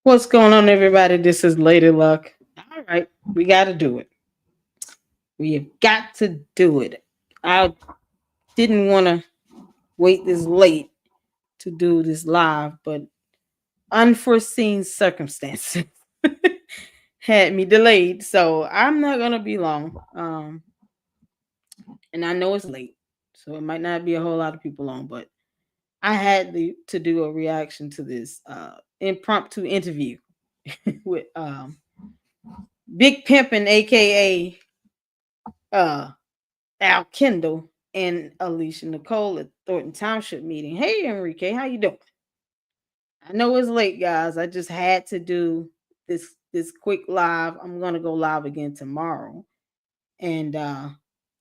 What's going on, everybody? This is Lady Luck. All right, we got to do it. We have got to do it. I didn't want to wait this late to do this live, but unforeseen circumstances had me delayed. So I'm not going to be long. And I know it's late, so it might not be a whole lot of people on, but I had to do a reaction to this impromptu interview with Big Pimpin, aka uh Al Kindle and Alicia Nicole at Thornton Township meeting. Hey Enrique, how you doing? I know it's late, guys. I just had to do this quick live. I'm gonna go live again tomorrow. And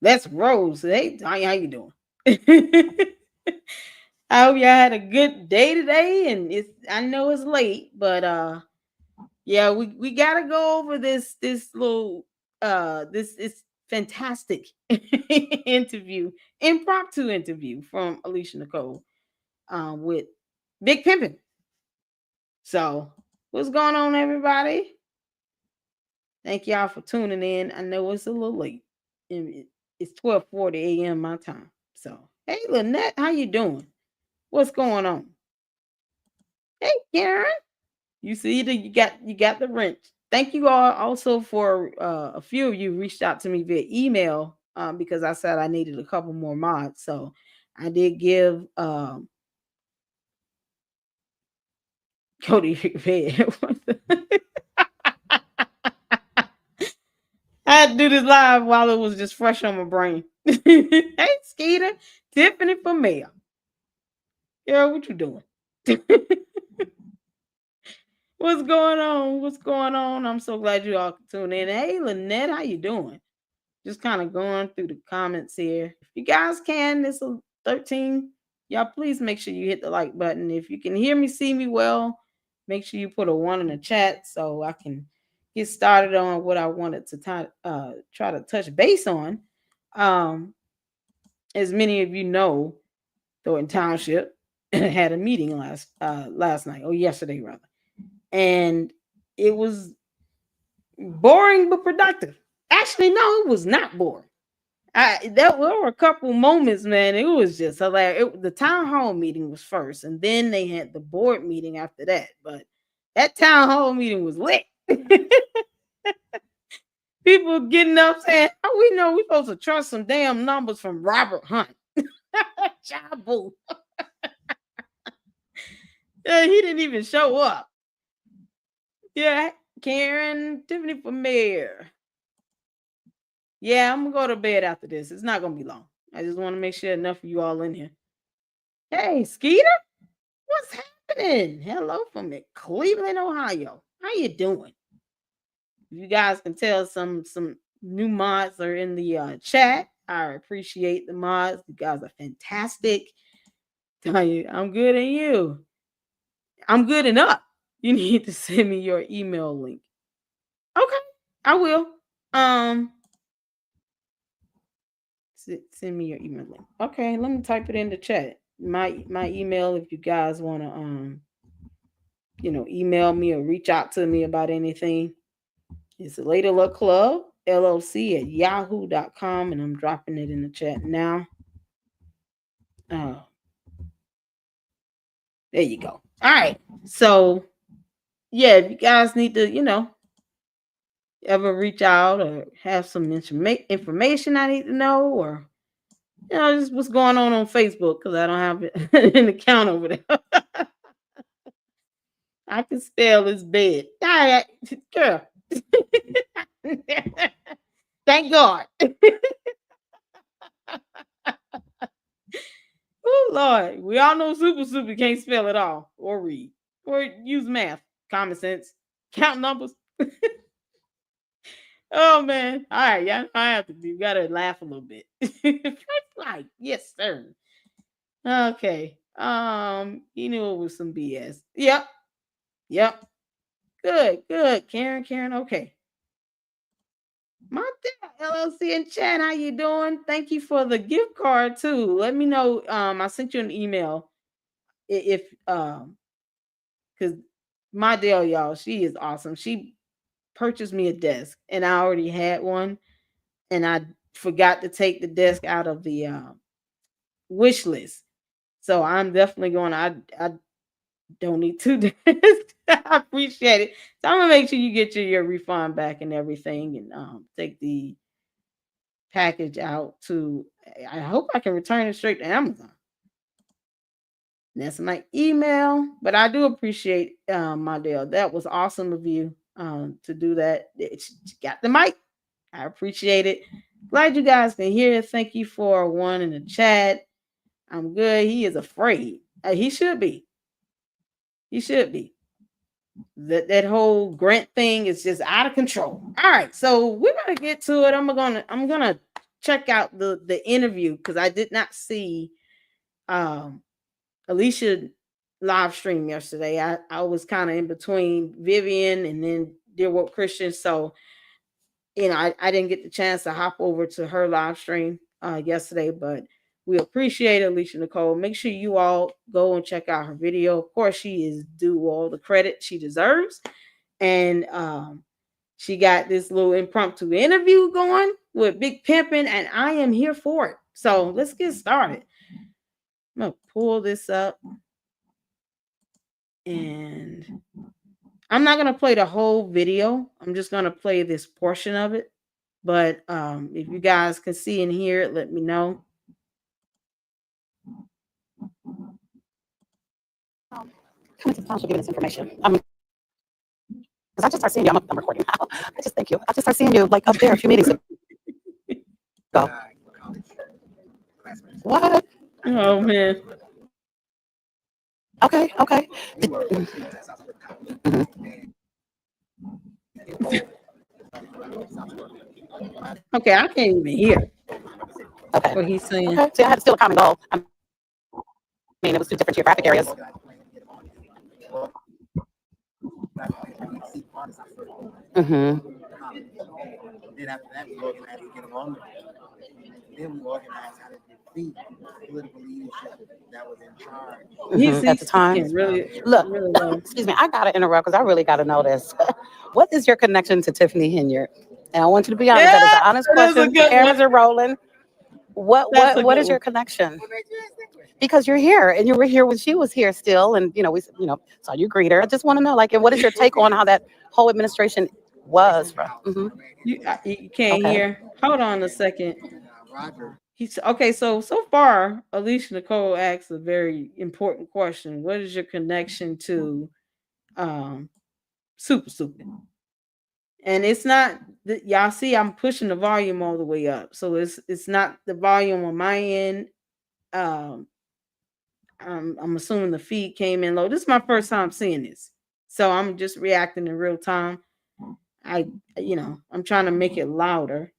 that's Rose. Hey, how you doing? I hope y'all had a good day today. And I know it's late, but yeah, we gotta go over this little this fantastic interview, impromptu interview from Alicia Nicole with Big Pimpin. So what's going on, everybody? Thank y'all for tuning in. I know it's a little late. It's 12:40 a.m. my time. So hey Lynette, how you doing? What's going on? Hey Karen. You see that you got the wrench. Thank you all also for a few of you reached out to me via email because I said I needed a couple more mods. So I did give Cody bed. I had to do this live while it was just fresh on my brain. Hey Skeeter, Tiffany for mayor. Girl, what you doing? What's going on? What's going on? I'm so glad you all could tune in. Hey Lynette, how you doing? Just kind of going through the comments here. If you guys can, this is 13. Y'all, please make sure you hit the like button. If you can hear me, see me well, make sure you put a one in the chat so I can get started on what I wanted to try to touch base on. Um, as many of you know, Thornton Township had a meeting last night or yesterday rather, and it was boring but productive. Actually, no, it was not boring. There were a couple moments, man. It was just hilarious. The town hall meeting was first, and then they had the board meeting after that. But that town hall meeting was lit. People getting up saying, "Oh, we know we're supposed to trust some damn numbers from Robert Hunt." Chabu. Yeah, he didn't even show up. Yeah, Karen, Tiffany for mayor. Yeah, I'm gonna go to bed after this. It's not gonna be long. I just want to make sure enough of you all in here. Hey, Skeeter. What's happening? Hello from Cleveland, Ohio. How you doing? You guys can tell some new mods are in the chat. I appreciate the mods. You guys are fantastic. Tell you, I'm good and you. I'm good enough. You need to send me your email link. Okay, I will. Um, send me your email link. Okay, let me type it in the chat. My email if you guys want to email me or reach out to me about anything. It's LadyLuckClubLLC at yahoo.com, and I'm dropping it in the chat now. Uh, there you go. All right. So, yeah, if you guys need to, ever reach out or have some information I need to know, or, just what's going on Facebook, because I don't have an account over there. I can spell this bed. All right, girl. Thank God. Oh Lord, we all know super can't spell it all or read or use math, common sense, count numbers. Oh man, all right, yeah, I have to. You gotta laugh a little bit. Like, yes, sir. Okay. You knew it was some BS. Yep. Good. Karen. Okay. My LLC in chat, how you doing? Thank you for the gift card too. Let me know. I sent you an email if because my deal, y'all. She is awesome. She purchased me a desk, and I already had one, and I forgot to take the desk out of the wish list. So I'm definitely going. I don't need two desks. I appreciate it. So I'm gonna make sure you get your refund back and everything, and take the package out to. I hope I can return it straight to Amazon. That's my email. But I do appreciate my deal. That was awesome of you to do that. She got the mic. I appreciate it. Glad you guys can hear. Thank you for one in the chat. I'm good. He is afraid. He should be. He should be. That whole grant thing is just out of control. All right, so we're gonna get to it. I'm gonna check out the interview because I did not see Alicia live stream yesterday. I was kind of in between Vivian and then Dear Woke Christian, so I didn't get the chance to hop over to her live stream yesterday, but we appreciate Alicia Nicole. Make sure you all go and check out her video. Of course, she is due all the credit she deserves. And she got this little impromptu interview going with Big Pimpin, and I am here for it. So let's get started. I'm gonna pull this up, and I'm not gonna play the whole video. I'm just gonna play this portion of it. But if you guys can see and hear it, let me know. Time for giving this information. Because I just started seeing you. I'm recording now. I just thank you. I just started seeing you like up there a few meetings ago. What? Oh man. Okay. Okay, I can't even hear Okay. what he's saying. Okay. So I had still a common goal. I mean, it was two different geographic areas. Mm-hmm. Then after that, we organized to get along. Then we organized how to defeat political leadership that was in charge. Mm-hmm. At the time. Look, really excuse me, I gotta interrupt because I really gotta know this. What is your connection to Tiffany Hinyard? And I want you to be honest. That is an honest question. Cameras are rolling. What is your connection? Because you're here, and you were here when she was here still, and we saw you greet her. I just want to know, like, and what is your take on how that whole administration was from? Mm-hmm. You can't hear. Hold on a second. Roger. He's okay. So far, Alicia Nicole asked a very important question. What is your connection to Super Stupid? And it's not that y'all see I'm pushing the volume all the way up. So it's not the volume on my end. I'm assuming the feed came in low. This is my first time seeing this. So I'm just reacting in real time. I'm trying to make it louder.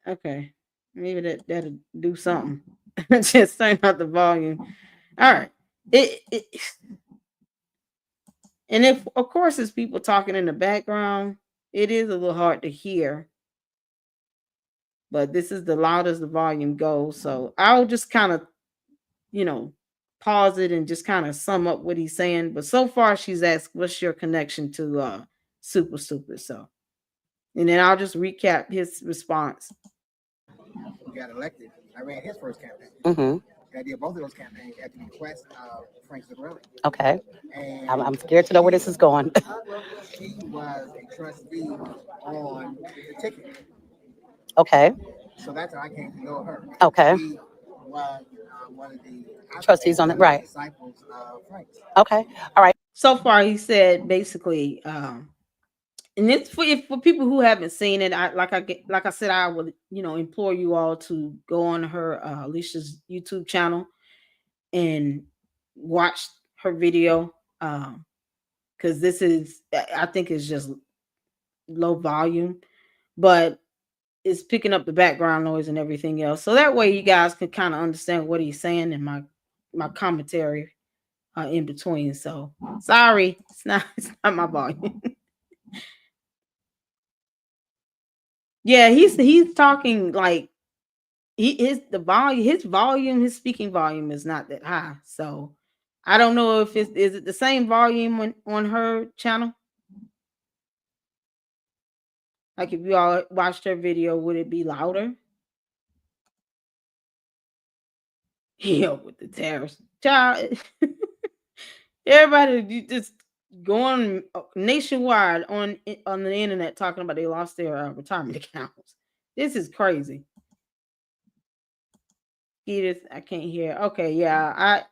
Okay. Maybe that'll do something. Just turn out the volume. All right. And if of course it's people talking in the background, it is a little hard to hear. But this is the loudest the volume goes. So I'll just kind of, pause it and just kind of sum up what he's saying. But so far she's asked, what's your connection to Super Stupid? So and then I'll just recap his response. He got elected. I ran his first campaign. Mm-hmm. I did both of those campaigns at the request of Frank Zagarelli. Okay. And I'm scared to know where this is going. He was a trustee on the ticket. Okay. So that's how I came to know her. Okay. He was one of the trustees on it, right? Disciples of Frank's. Okay. All right. So far, he said basically, and it's for people who haven't seen it. Like I said, I would implore you all to go on her Alicia's YouTube channel and watch her video, because this is, I think it's just low volume, but it's picking up the background noise and everything else. So that way you guys can kind of understand what he's saying and my commentary in between. So sorry, it's not my volume. Yeah, he's talking like his speaking volume is not that high. So I don't know if is it the same volume on her channel. Like if you all watched her video, would it be louder? Yeah, with the tariffs, child. Everybody just going nationwide on the internet talking about they lost their retirement accounts. This is crazy. Edith, I can't hear. Okay, yeah,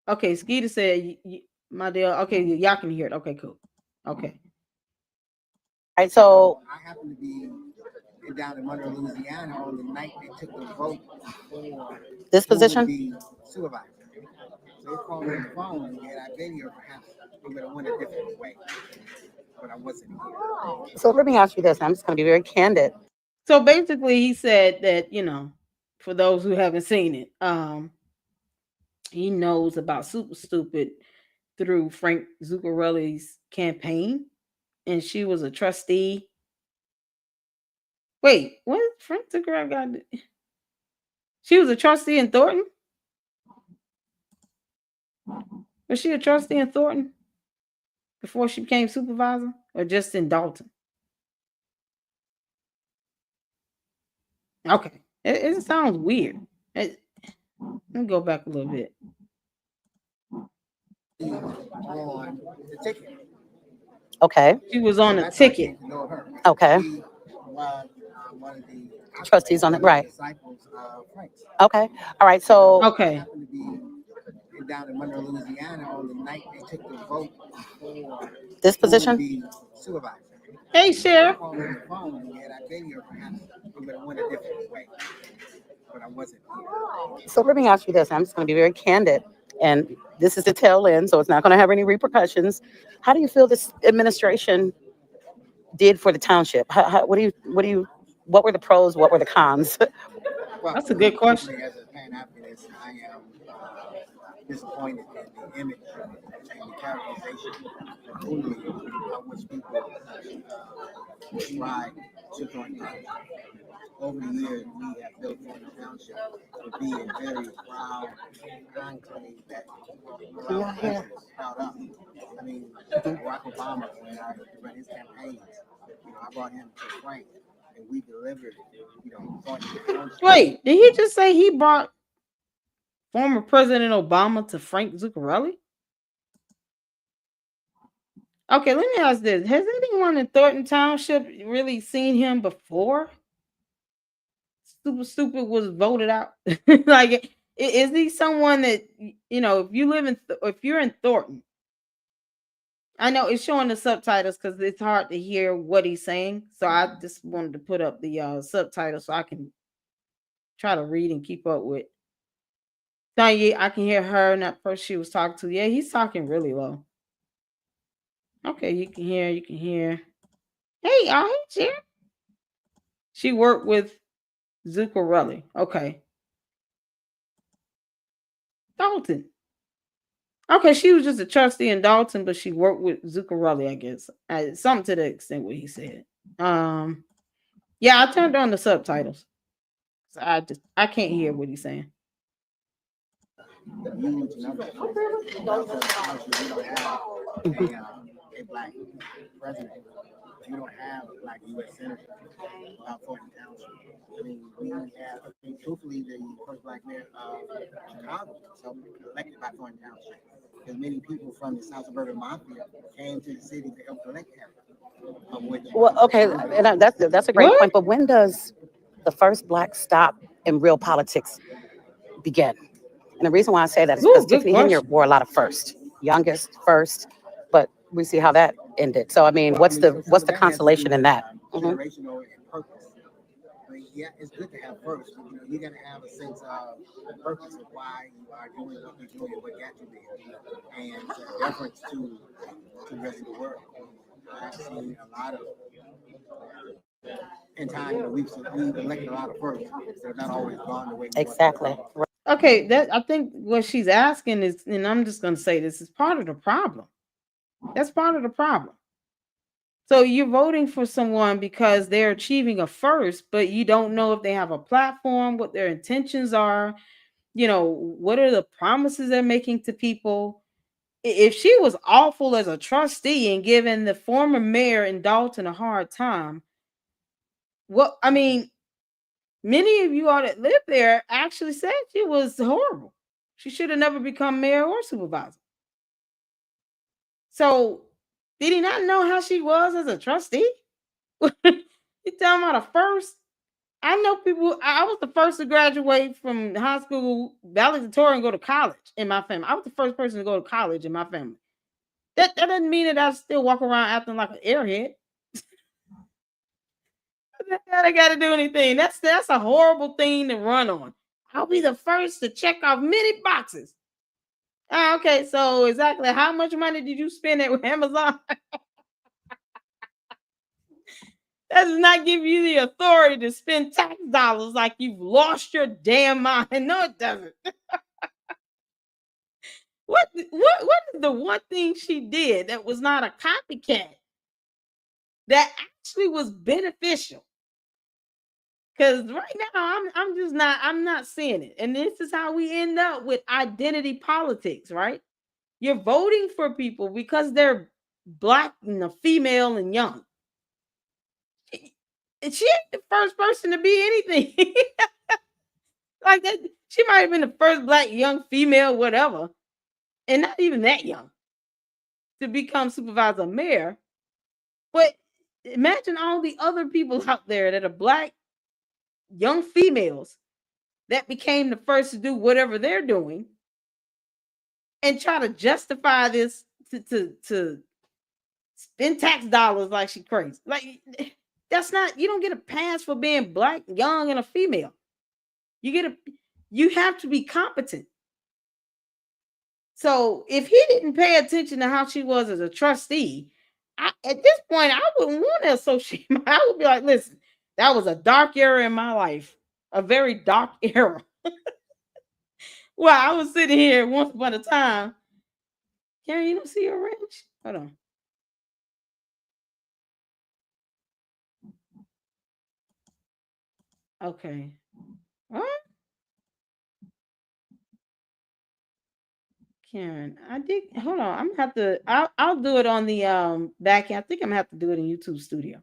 okay. Skeeter said, "My dear." Okay, y'all can hear it. Okay, cool. Okay. All right, so I happen to be down in Monroe, Louisiana, on the night they took the vote for this who would position. be supervisor. So they called me on the phone, and I been here perhaps we would have went a different way, but I wasn't here. So let me ask you this. I'm just going to be very candid. So basically, he said that for those who haven't seen it, he knows about Super Stupid through Frank Zuccarelli's campaign, and she was a trustee. Wait, what? Frank Zuccarelli got? She was a trustee in Thornton. Was she a trustee in Thornton before she became supervisor, or just in Dalton? Okay, it sounds weird. Let me go back a little bit. On the ticket. Okay. She was on a ticket. Okay. One of the trustees on it, right? Disciples of Frank's. Okay. All right. So okay. Happened to be down in Monroe, Louisiana, on the night they took the vote for this position. Supervisor. Hey, Sheriff. On the phone, and I've been here perhaps we would have went a different way, but I wasn't here. So let me ask you this. I'm just going to be very candid, and this is the tail end, so it's not going to have any repercussions. How do you feel this administration did for the township? What were the pros? What were the cons? Well, that's a good question. As a Pan-Africanist, I am disappointed in the image and the characterization of Hulu, which people ascribe to Thornton. Over the years, we have built Thornton Township to be a very proud enclave that proud of. I mean, Barack Obama, when I ran his campaigns, I brought him to Frank, and we delivered, Thornton Township. Wait, did he just say he brought former President Obama to Frank Zuccarelli? Okay, let me ask this. Has anyone in Thornton Township really seen him before? Super Stupid was voted out. Like, is he someone that, if you live if you're in Thornton, I know it's showing the subtitles because it's hard to hear what he's saying. So I just wanted to put up the subtitles so I can try to read and keep up with. So yeah, I can hear her and that person she was talking to. Yeah, he's talking really low. Okay, you can hear. Hey, y'all, hey, Jerry. She worked with Zuccarelli. Okay. Dalton. Okay, she was just a trustee in Dalton, but she worked with Zuccarelli, I guess. Something to the extent what he said. Yeah, I turned on the subtitles. So I can't hear what he's saying. Huge number. We don't have a black president. We don't have a black U.S. senator about Thornton Township. I mean, we have, truthfully, the first black mayor of Chicago, so elected by Thornton Township. Because many people from the South Suburban Mafia came to the city to help elect him. Well, okay, and that's a great point. But when does the first black stop in real politics begin? And the reason why I say that is because Tiffany Henyard wore a lot of first, youngest first, but we see how that ended. So I mean, what's the consolation in that? Generational and purpose. I mean, yeah, it's good to have first. You got to have a sense of purpose of why you are doing what you're doing and what got you there, and deference to the rest of the world. I've seen a lot of. In time, we've elected a lot of first, so not always gone the way. Exactly. Okay, that I think what she's asking is, and I'm just going to say this is part of the problem. That's part of the problem. So you're voting for someone because they're achieving a first, but you don't know if they have a platform, what their intentions are, what are the promises they're making to people. If she was awful as a trustee and giving the former mayor in Dalton a hard time, many of you all that live there actually said she was horrible. She should have never become mayor or supervisor. So did he not know how she was as a trustee? You talking about a first? I know people. I was the first to graduate from high school, valedictorian, and go to college in my family. I was the first person to go to college in my family. That doesn't mean that I still walk around acting like an airhead. I got to do anything. That's a horrible thing to run on. I'll be the first to check off many boxes. Okay, so exactly how much money did you spend at Amazon? That does not give you the authority to spend tax dollars like you've lost your damn mind. No, it doesn't. What is the one thing she did that was not a copycat that actually was beneficial? Because right now I'm not seeing it. And this is how we end up with identity politics, right? You're voting for people because they're black and female and young. And she ain't the first person to be anything. Like that, she might have been the first black young female, whatever, and not even that young to become supervisor mayor. But imagine all the other people out there that are black young females that became the first to do whatever they're doing and try to justify this to spend tax dollars like she crazy. Like that's not, you don't get a pass for being black, young, and a female. You have to be competent. So if he didn't pay attention to how she was as a trustee, at this point, I wouldn't want to associate. I would be like, listen, that was a dark era in my life, a very dark era. Well, I was sitting here once upon a time. Karen, you don't see your wrench? Hold on. Okay. What? Karen, I did. Hold on. I'm gonna have to. I'll do it on the back end. I think I'm gonna have to do it in YouTube Studio.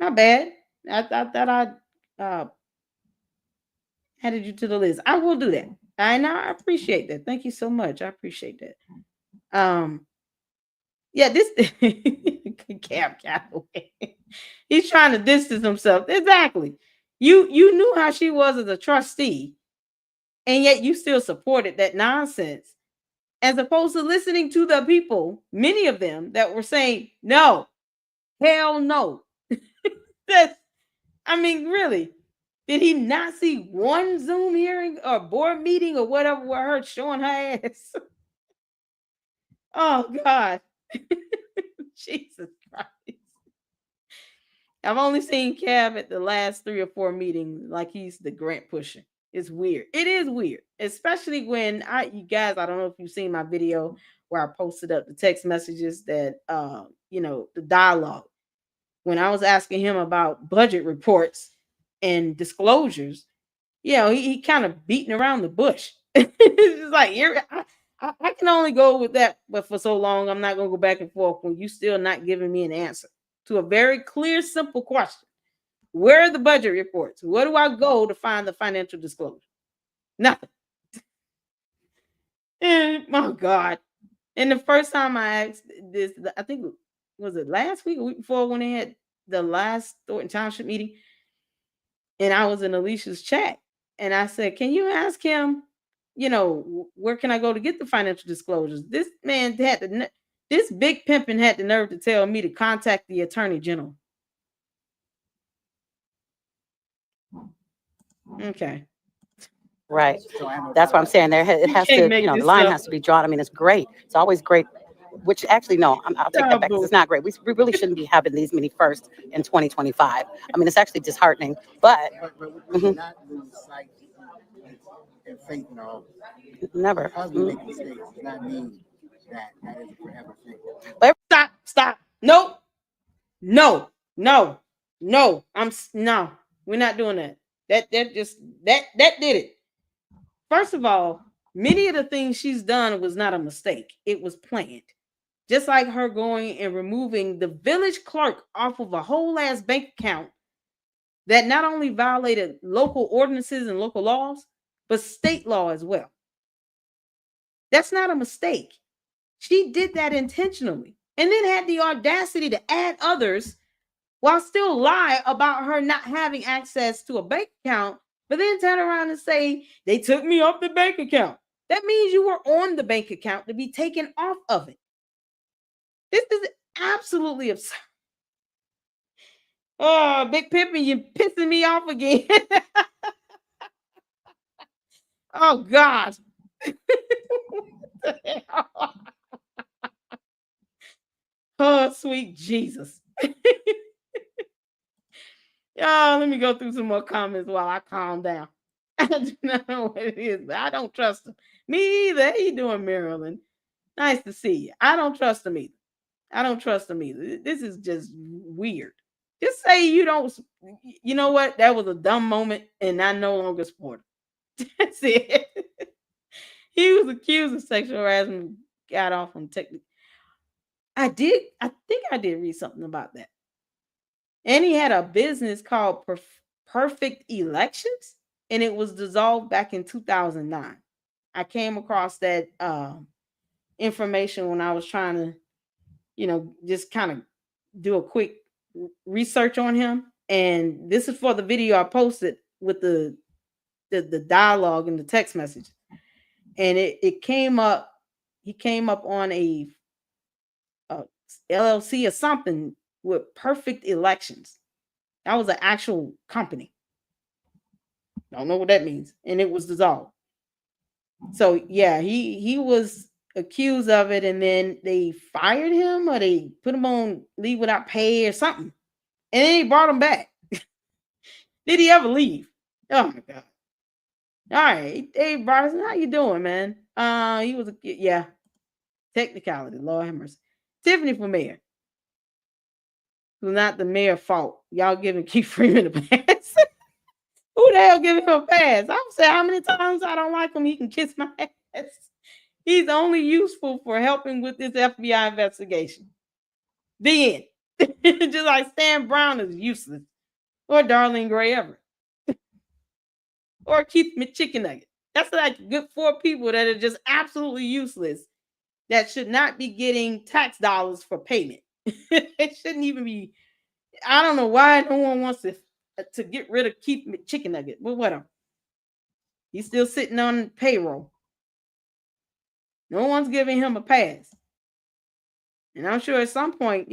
Not bad. I thought I added you to the list. I will do that. I appreciate that. Thank you so much. I appreciate that. Yeah, this Cab Calloway. He's trying to distance himself. Exactly. You knew how she was as a trustee, and yet you still supported that nonsense, as opposed to listening to the people, many of them that were saying, no, hell no. Really. Did he not see one Zoom hearing or board meeting or whatever where her showing her ass? Oh God. Jesus Christ. I've only seen Cab at the last 3 or 4 meetings like he's the grant pusher. It's weird. It is weird, especially when you guys, I don't know if you've seen my video where I posted up the text messages that the dialogue when I was asking him about budget reports and disclosures. He kind of beating around the bush. It's like I can only go with that, but for so long I'm not gonna go back and forth when you still not giving me an answer to a very clear, simple question. Where are the budget reports? Where do I go to find the financial disclosure? Nothing. Oh God. And the first time I asked this, I think was it last week or week before when they had the last Thornton Township meeting, and I was in Alicia's chat, and I said, "Can you ask him, where can I go to get the financial disclosures?" This man this big pimpin had the nerve to tell me to contact the attorney general. Okay. Right. That's what I'm saying. It has to, the line has to be drawn. I mean, it's great. It's always great. Which actually, no, I'll take that back because it's not great. We really shouldn't be having these many first in 2025. I mean, it's actually disheartening. But we should not lose sight and faith in all. Never. Because we make mistakes does not mean that is a forever thing. But stop. Nope. No. No. No. No. We're not doing that. That did it. First of all, many of the things she's done was not a mistake. It was planned. Just like her going and removing the village clerk off of a whole ass bank account that not only violated local ordinances and local laws, but state law as well. That's not a mistake. She did that intentionally and then had the audacity to add others while still lie about her not having access to a bank account, but then turn around and say, they took me off the bank account. That means you were on the bank account to be taken off of it. This is absolutely absurd. Oh, Big Pimpin, you're pissing me off again. Oh, God. Oh, sweet Jesus. Let me go through some more comments while I calm down. I do not know what it is, but I don't trust him. Me either. How you doing, Marilyn? Nice to see you. I don't trust him either. This is just weird. Just say you don't. You know what? That was a dumb moment, and I no longer support him. That's it. He was accused of sexual harassment. Got off on technique. I think I did read something about that. And he had a business called Perfect Elections, and it was dissolved back in 2009. I came across that information when I was trying to, just kind of do a quick research on him. And this is for the video I posted with the dialogue and the text message. And it came up. He came up on a LLC or something with Perfect Elections. That was an actual company. Don't know what that means. And it was dissolved. So yeah, he was accused of it, and then they fired him or they put him on leave without pay or something. And then he brought him back. Did he ever leave? Oh my God. All right. Hey Bryson, how you doing, man? He was technicality, Lord have mercy. Tiffany for mayor. It was not the mayor's fault. Y'all giving Keith Freeman a pass. Who the hell giving him a pass? I've said how many times I don't like him, he can kiss my ass. He's only useful for helping with this FBI investigation. The end. Just like Stan Brown is useless. Or Darlene Gray Everett. Or Keith McChicken. That's like good 4 people that are just absolutely useless. That should not be getting tax dollars for payment. It shouldn't even be. I don't know why no one wants to get rid of Keith McChicken. But whatever. He's still sitting on payroll. No one's giving him a pass. And I'm sure at some point,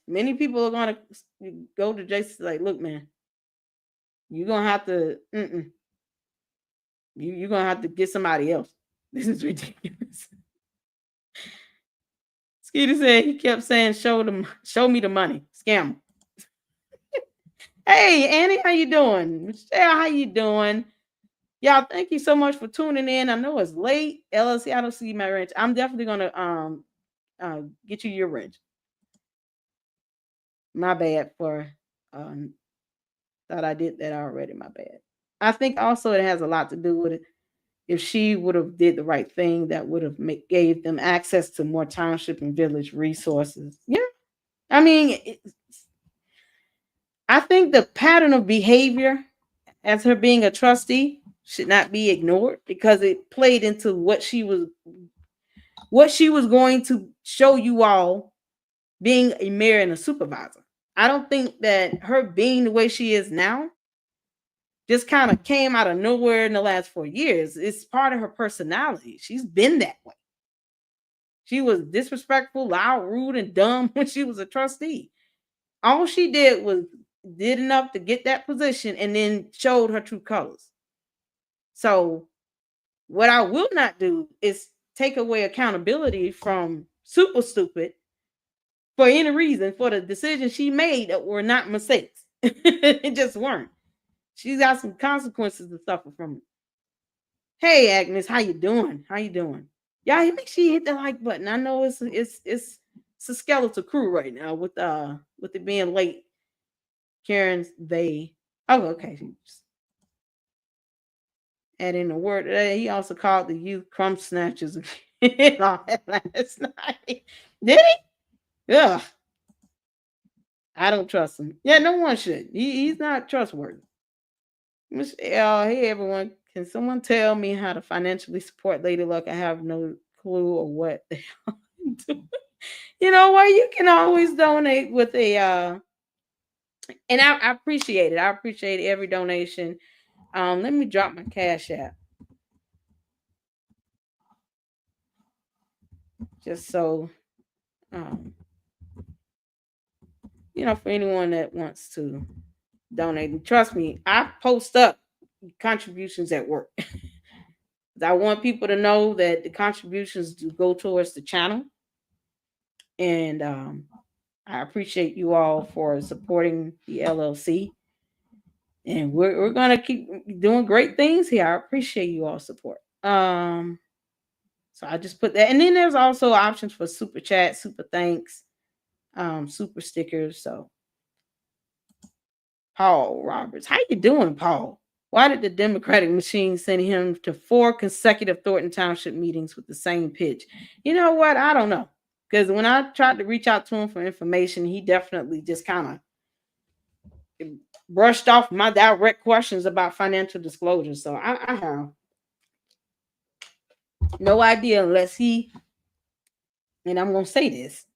many people are going to go to Jason like, look, man, you're going to have to, you're going to have to get somebody else. This is ridiculous. Skeeter said he kept saying, show me the money. Scam. Hey, Annie, how you doing? Michelle, how you doing? Y'all, thank you so much for tuning in. I know it's late. LLC, I don't see my wrench. I'm definitely going to get you your wrench. My bad for thought I did that already. My bad. I think also it has a lot to do with it. If she would have did the right thing, that would have gave them access to more township and village resources. Yeah. I mean, I think the pattern of behavior as her being a trustee should not be ignored because it played into what she was going to show you all being a mayor and a supervisor. I don't think that her being the way she is now just kind of came out of nowhere in the last 4 years. It's part of her personality. She's been that way. She was disrespectful, loud, rude, and dumb when she was a trustee. All she did was did enough to get that position and then showed her true colors. So what I will not do is take away accountability from Super Stupid for any reason for the decisions she made that were not mistakes. It just weren't. She's got some consequences to suffer from it. Hey Agnes, how you doing? How you doing? Yeah, make sure you hit the like button. I know it's it's a skeletal crew right now with it being late. Karen's they. Oh, okay. And in the word today, he also called the youth crumb snatchers last night. Did he? Yeah. I don't trust him. Yeah, no one should. He's not trustworthy. Hey everyone. Can someone tell me how to financially support Lady Luck? I have no clue or what the hell I'm doing. You know what? You can always donate with a and I appreciate it. I appreciate every donation. Let me drop my cash app. Just so for anyone that wants to donate. And trust me, I post up contributions at work. I want people to know that the contributions do go towards the channel. And I appreciate you all for supporting the LLC. And we're gonna keep doing great things here. I appreciate you all support. So I just put that, and then there's also options for super chat, super thanks, super stickers. So Paul Roberts, how you doing, Paul? Why did the Democratic machine send him to 4 consecutive Thornton Township meetings with the same pitch? You know what? I don't know. Because when I tried to reach out to him for information, he definitely just kind of brushed off my direct questions about financial disclosure. So I have no idea unless he, and I'm going to say this,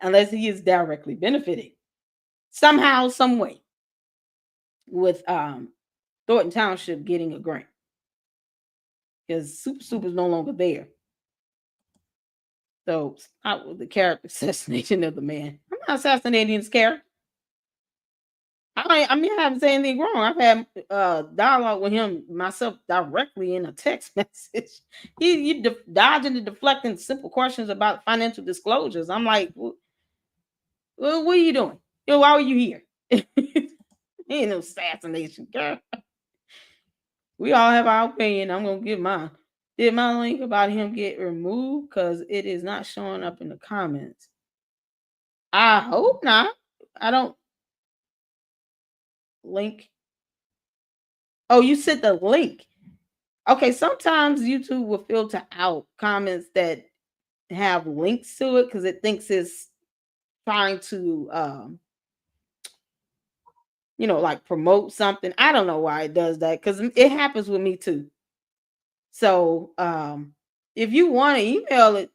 unless he is directly benefiting somehow, some way with Thornton Township getting a grant. Because Super is no longer there. So the character assassination of the man. I'm not assassinating his character. I haven't said anything wrong. I've had dialogue with him myself directly in a text message. He dodging and deflecting simple questions about financial disclosures. I'm like, well, what are you doing? Why are you here? Ain't no assassination, girl. We all have our opinion. I'm gonna give mine. Did my link about him get removed? Because it is not showing up in the comments. I hope not. I don't link. Oh, you sent the link. Okay, sometimes YouTube will filter out comments that have links to it because it thinks it's trying to like promote something. I don't know why it does that because it happens with me too. So if you want to email it,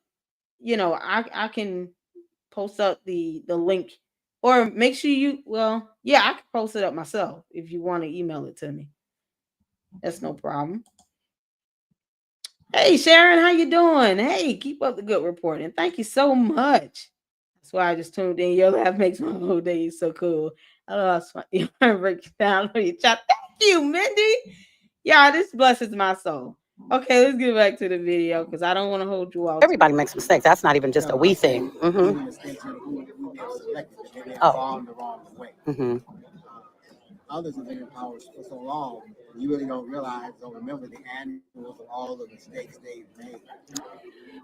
I can post up the link, or make sure I can post it up myself if you want to email it to me. That's no problem. Hey Sharon, how you doing? Hey, keep up the good reporting. Thank you so much. That's why I just tuned in. Your laugh makes my whole day so cool. I lost my break down on your chat. Thank you, Mindy. Yeah, this blesses my soul. Okay, let's get back to the video because I don't want to hold you all. Everybody makes mistakes. That's not even just a we thing. Oh. The wrong way. Others have been in power for so long, you really don't remember the annuals of all the mistakes they've made.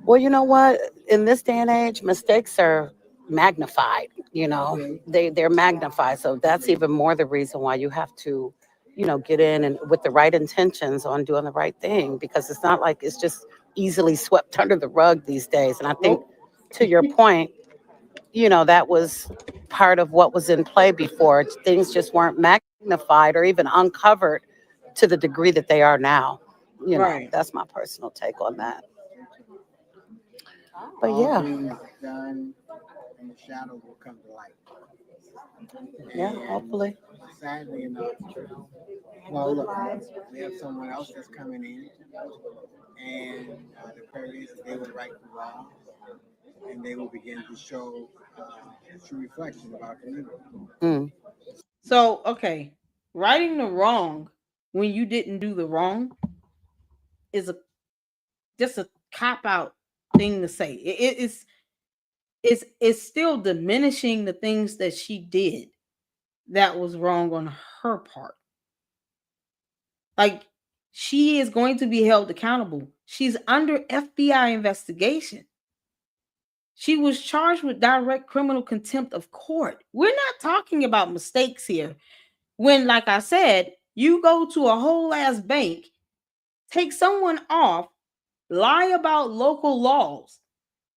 Well, you know what? In this day and age, mistakes are magnified. They're magnified. So that's even more the reason why you have to, get in and with the right intentions on doing the right thing, because it's not like it's just easily swept under the rug these days. And I think, to your point, that was part of what was in play before. Things just weren't magnified or even uncovered to the degree that they are now. Right. That's my personal take on that. But all things done in the shadows will come to light. Yeah, hopefully. Sadly enough, look, we have someone else that's coming in, and the prayer is that they will right the wrong, and they will begin to show true reflection of our community. So, okay, righting the wrong when you didn't do the wrong is just a cop-out thing to say. It's still diminishing the things that she did that was wrong on her part. Like, she is going to be held accountable. She's under FBI investigation. She was charged with direct criminal contempt of court. We're not talking about mistakes here. When, like I said, you go to a whole ass bank, take someone off, lie about local laws,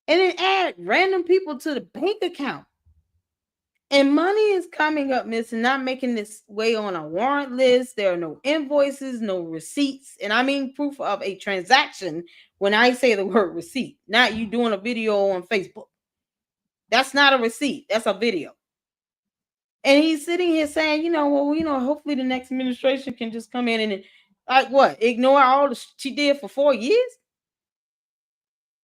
and then add random people to the bank account. And money is coming up missing, not making its way on a warrant list. There are no invoices, no receipts. And I mean proof of a transaction when I say the word receipt, not you doing a video on Facebook. That's not a receipt. That's a video. And he's sitting here saying, hopefully the next administration can just come in and like what? Ignore all the she did for 4 years?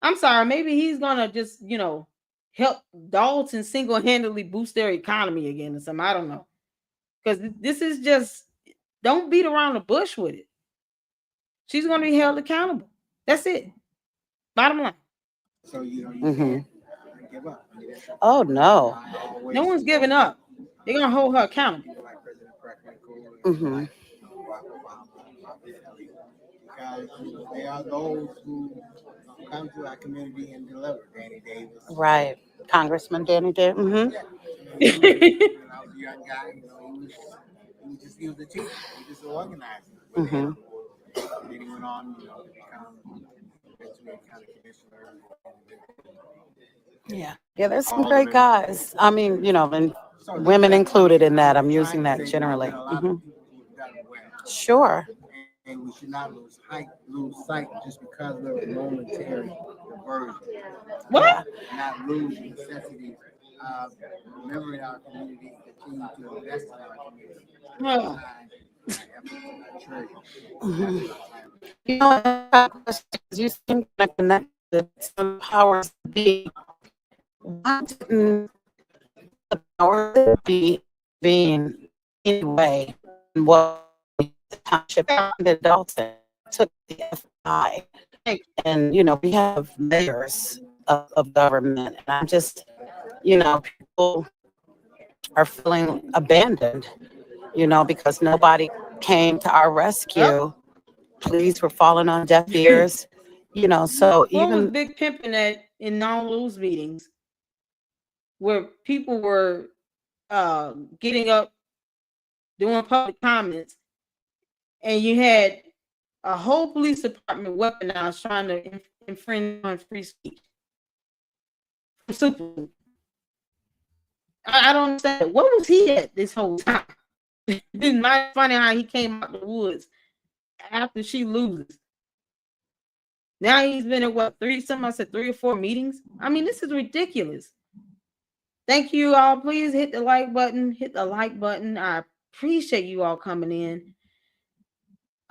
I'm sorry, maybe he's gonna just, help Dalton single-handedly boost their economy again or something. I don't know. Because this is just, don't beat around the bush with it. She's gonna be held accountable. That's it. Bottom line. So you can't give up. Oh no. No one's giving up. They're gonna hold her accountable. Because they are those who come to our community and deliver. Danny Davis. Right. Congressman Danny Davis. When I was a young guy, he was a teacher. He was just an organizer. And then he went on, to become eventually a county commissioner. Yeah, there's some great guys. I mean, and women included in that. I'm using that generally. Sure. And we should not lose sight just because of a momentary diversion. What? Not lose necessity of remembering our community and continue to invest in our community. You seem to connect to some powers to be. Why didn't the powers that be being anyway? What the township and Dalton took the FBI, and we have layers of government, and I'm just, people are feeling abandoned, because nobody came to our rescue. Police were falling on deaf ears, so even big pimping in all those meetings where people were getting up, doing public comments, and you had a whole police department weaponized trying to infringe on free speech. Super. I don't understand. What was he at this whole time? It's not funny how he came out the woods after she loses. Now he's been at 3 or 4 meetings. I mean, this is ridiculous. Thank you all. Please hit the like button. Hit the like button. I appreciate you all coming in.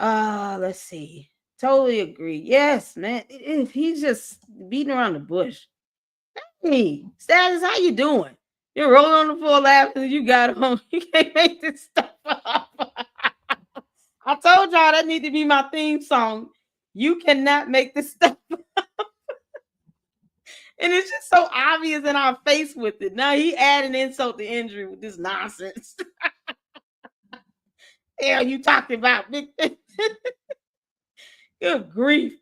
Let's see. Totally agree. Yes, man. He's just beating around the bush. Hey, Status, how you doing? You're rolling on the floor laughing. You got home. You can't make this stuff up. I told y'all that need to be my theme song. You cannot make this stuff up. And it's just so obvious in our face with it. Now he adding insult to injury with this nonsense. Hell, you talked about big. Good grief.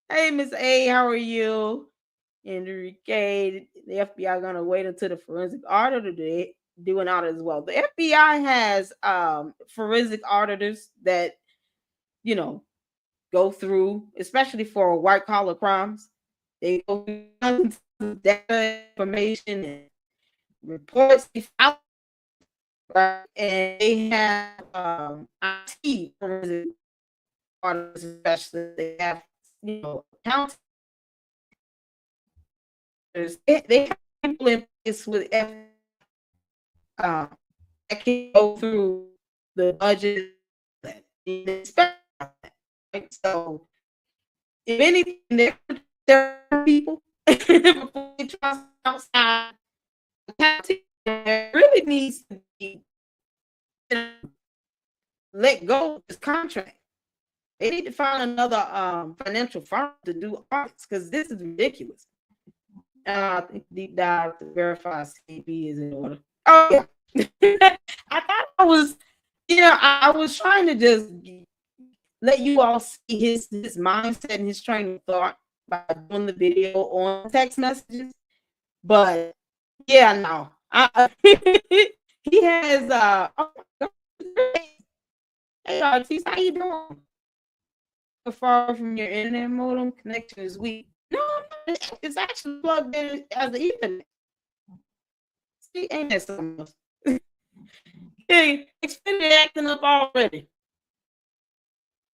Hey, Miss A, how are you? Enrique, the FBI gonna wait until the forensic auditor do an audit as well. The FBI has forensic auditors that go through, especially for white collar crimes. They go through data, information, and reports. Right, and they have IT forensic auditors, especially. They have accounts. They have people in place with that can go through the budget. Right? So, if anything, there are people before they trust outside accounting, there really needs to be let go of this contract. They need to find another financial firm to do audits because this is ridiculous. I think deep dive to verify CB is in order. Oh yeah. I thought I was, I was trying to just let you all see his mindset and his train of thought. by doing the video on text messages. But yeah, no. He has oh my God. Hey Artis, how you doing? Far from your internet modem connection is weak. No, it's actually plugged in as the Ethernet. See, ain't that something else? Hey, Xfinity acting up already.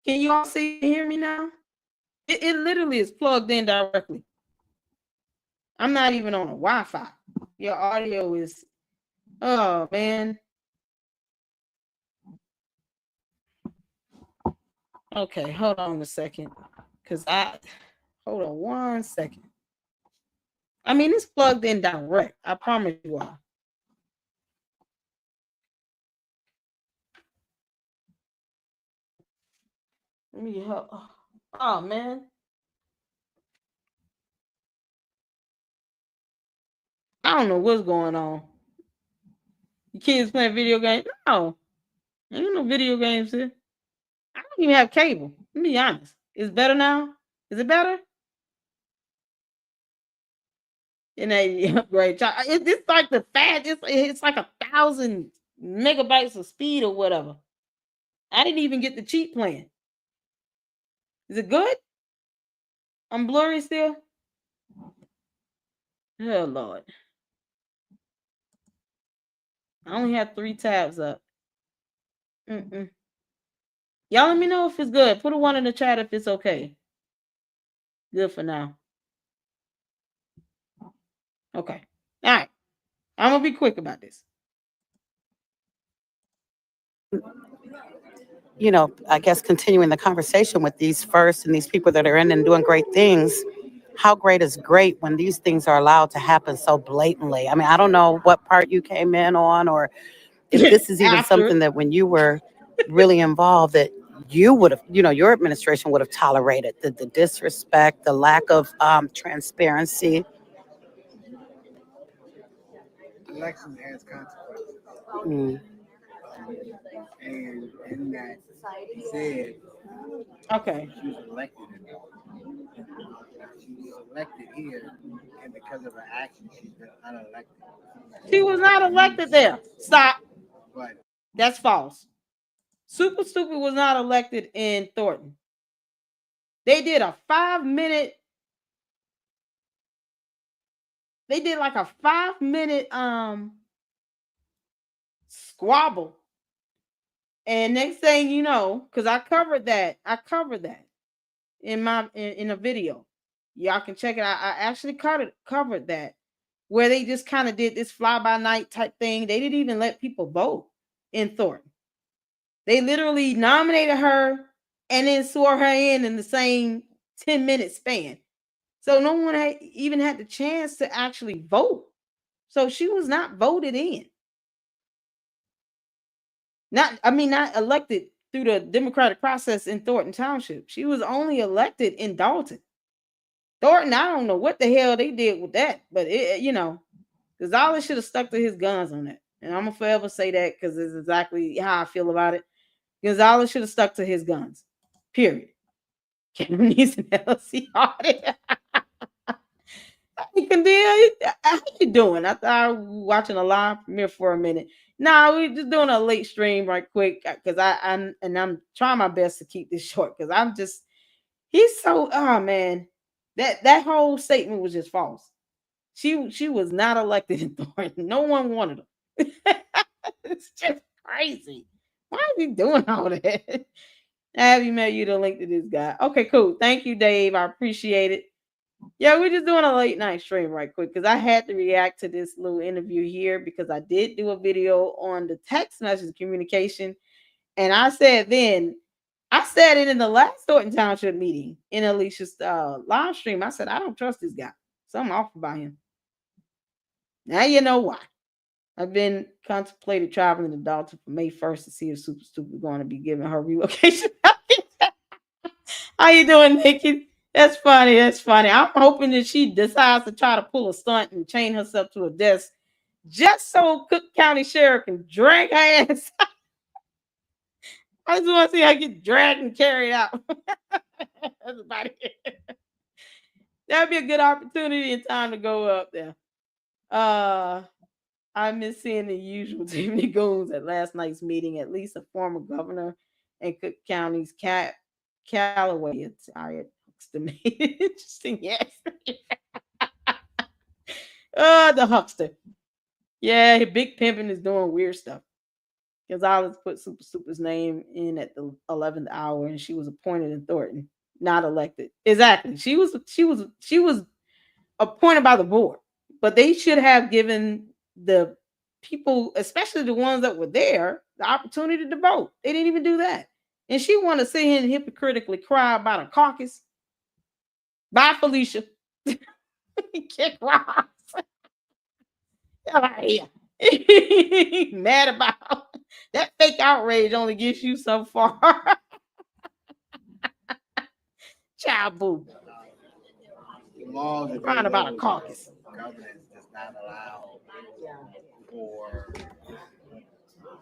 Can you all see and hear me now? It literally is plugged in directly. I'm not even on a Wi-Fi. Your audio is, oh man. Okay, hold on a second. Hold on 1 second. I mean, it's plugged in direct. I promise you all. Let me help. Oh man. I don't know what's going on. You kids playing video games? No. Ain't no video games here. I don't even have cable. Let me be honest. It's better now? Is it better? And they upgrade. It's like the fast. It's like 1,000 megabytes of speed or whatever. I didn't even get the cheap plan. Is it good? I'm blurry still. Oh Lord. I only have 3 tabs up. Y'all let me know if it's good. Put a 1 in the chat if it's okay. Good for now. Okay. All right. I'm gonna be quick about this. You know, I guess continuing the conversation with these first and these people that are in and doing great things, how great is great when these things are allowed to happen so blatantly? I mean, I don't know what part you came in on or if this is even something that when you were really involved that you would have, your administration would have tolerated the disrespect, the lack of transparency. Election has consequences. And in that he said, okay, she was elected in that. She was elected here, and because of her actions, she's been unelected. She was not elected there. Stop. But that's false. Super Stupid was not elected in Thornton. They did a 5-minute. They did like a 5-minute squabble. And next thing you know, because I covered that in a video. Y'all can check it out. I actually covered that, where they just kind of did this fly-by-night type thing. They didn't even let people vote in Thornton. They literally nominated her and then swore her in the same 10-minute span. So no one even had the chance to actually vote. So she was not voted in. Not elected through the democratic process in Thornton Township. She was only elected in Dalton. Thornton, I don't know what the hell they did with that, but Gonzalez should have stuck to his guns on that. And I'm gonna forever say that because it's exactly how I feel about it. Gonzalez should have stuck to his guns. Period. Cameron needs an LLC audit. Hey, Candile, how you doing? I thought I was watching a live premiere for a minute. No, we're just doing a late stream right quick because I'm trying my best to keep this short because he's so man. That whole statement was just false. She was not elected in Thornton. No one wanted her. It's just crazy. Why is he doing all that? I have emailed you the link to this guy. Okay, cool. Thank you, Dave. I appreciate it. Yeah, we're just doing a late night stream right quick because I had to react to this little interview here because I did do a video on the text message communication. And I said it in the last Thornton Township meeting in Alicia's live stream. I said, I don't trust this guy. Something off about him. Now you know why. I've been contemplating traveling to Dalton for May 1st to see if Super Stupid going to be giving her relocation. How you doing, Nikki? That's funny. That's funny. I'm hoping that she decides to try to pull a stunt and chain herself to a desk just so Cook County Sheriff can drag her ass. I just want to see her get dragged and carried out. That's about it. That'd be a good opportunity and time to go up there. I miss seeing the usual Tiffany goons at last night's meeting. At least a former governor and Cook County's Callaway retired huckster made it interesting. Yes. The huckster. Yeah, Big Pimpin is doing weird stuff. Gonzalez put Super's name in at the 11th hour, and she was appointed in Thornton, not elected. Exactly. She was appointed by the board, but they should have given the people, especially the ones that were there, the opportunity to vote. They didn't even do that, and she wanted to sit here and hypocritically cry about a caucus. Bye, Felicia. Kick rocks. Get out of here. Mad about that fake outrage only gets you so far. Child boo. Crying about a caucus. Governance does not allow for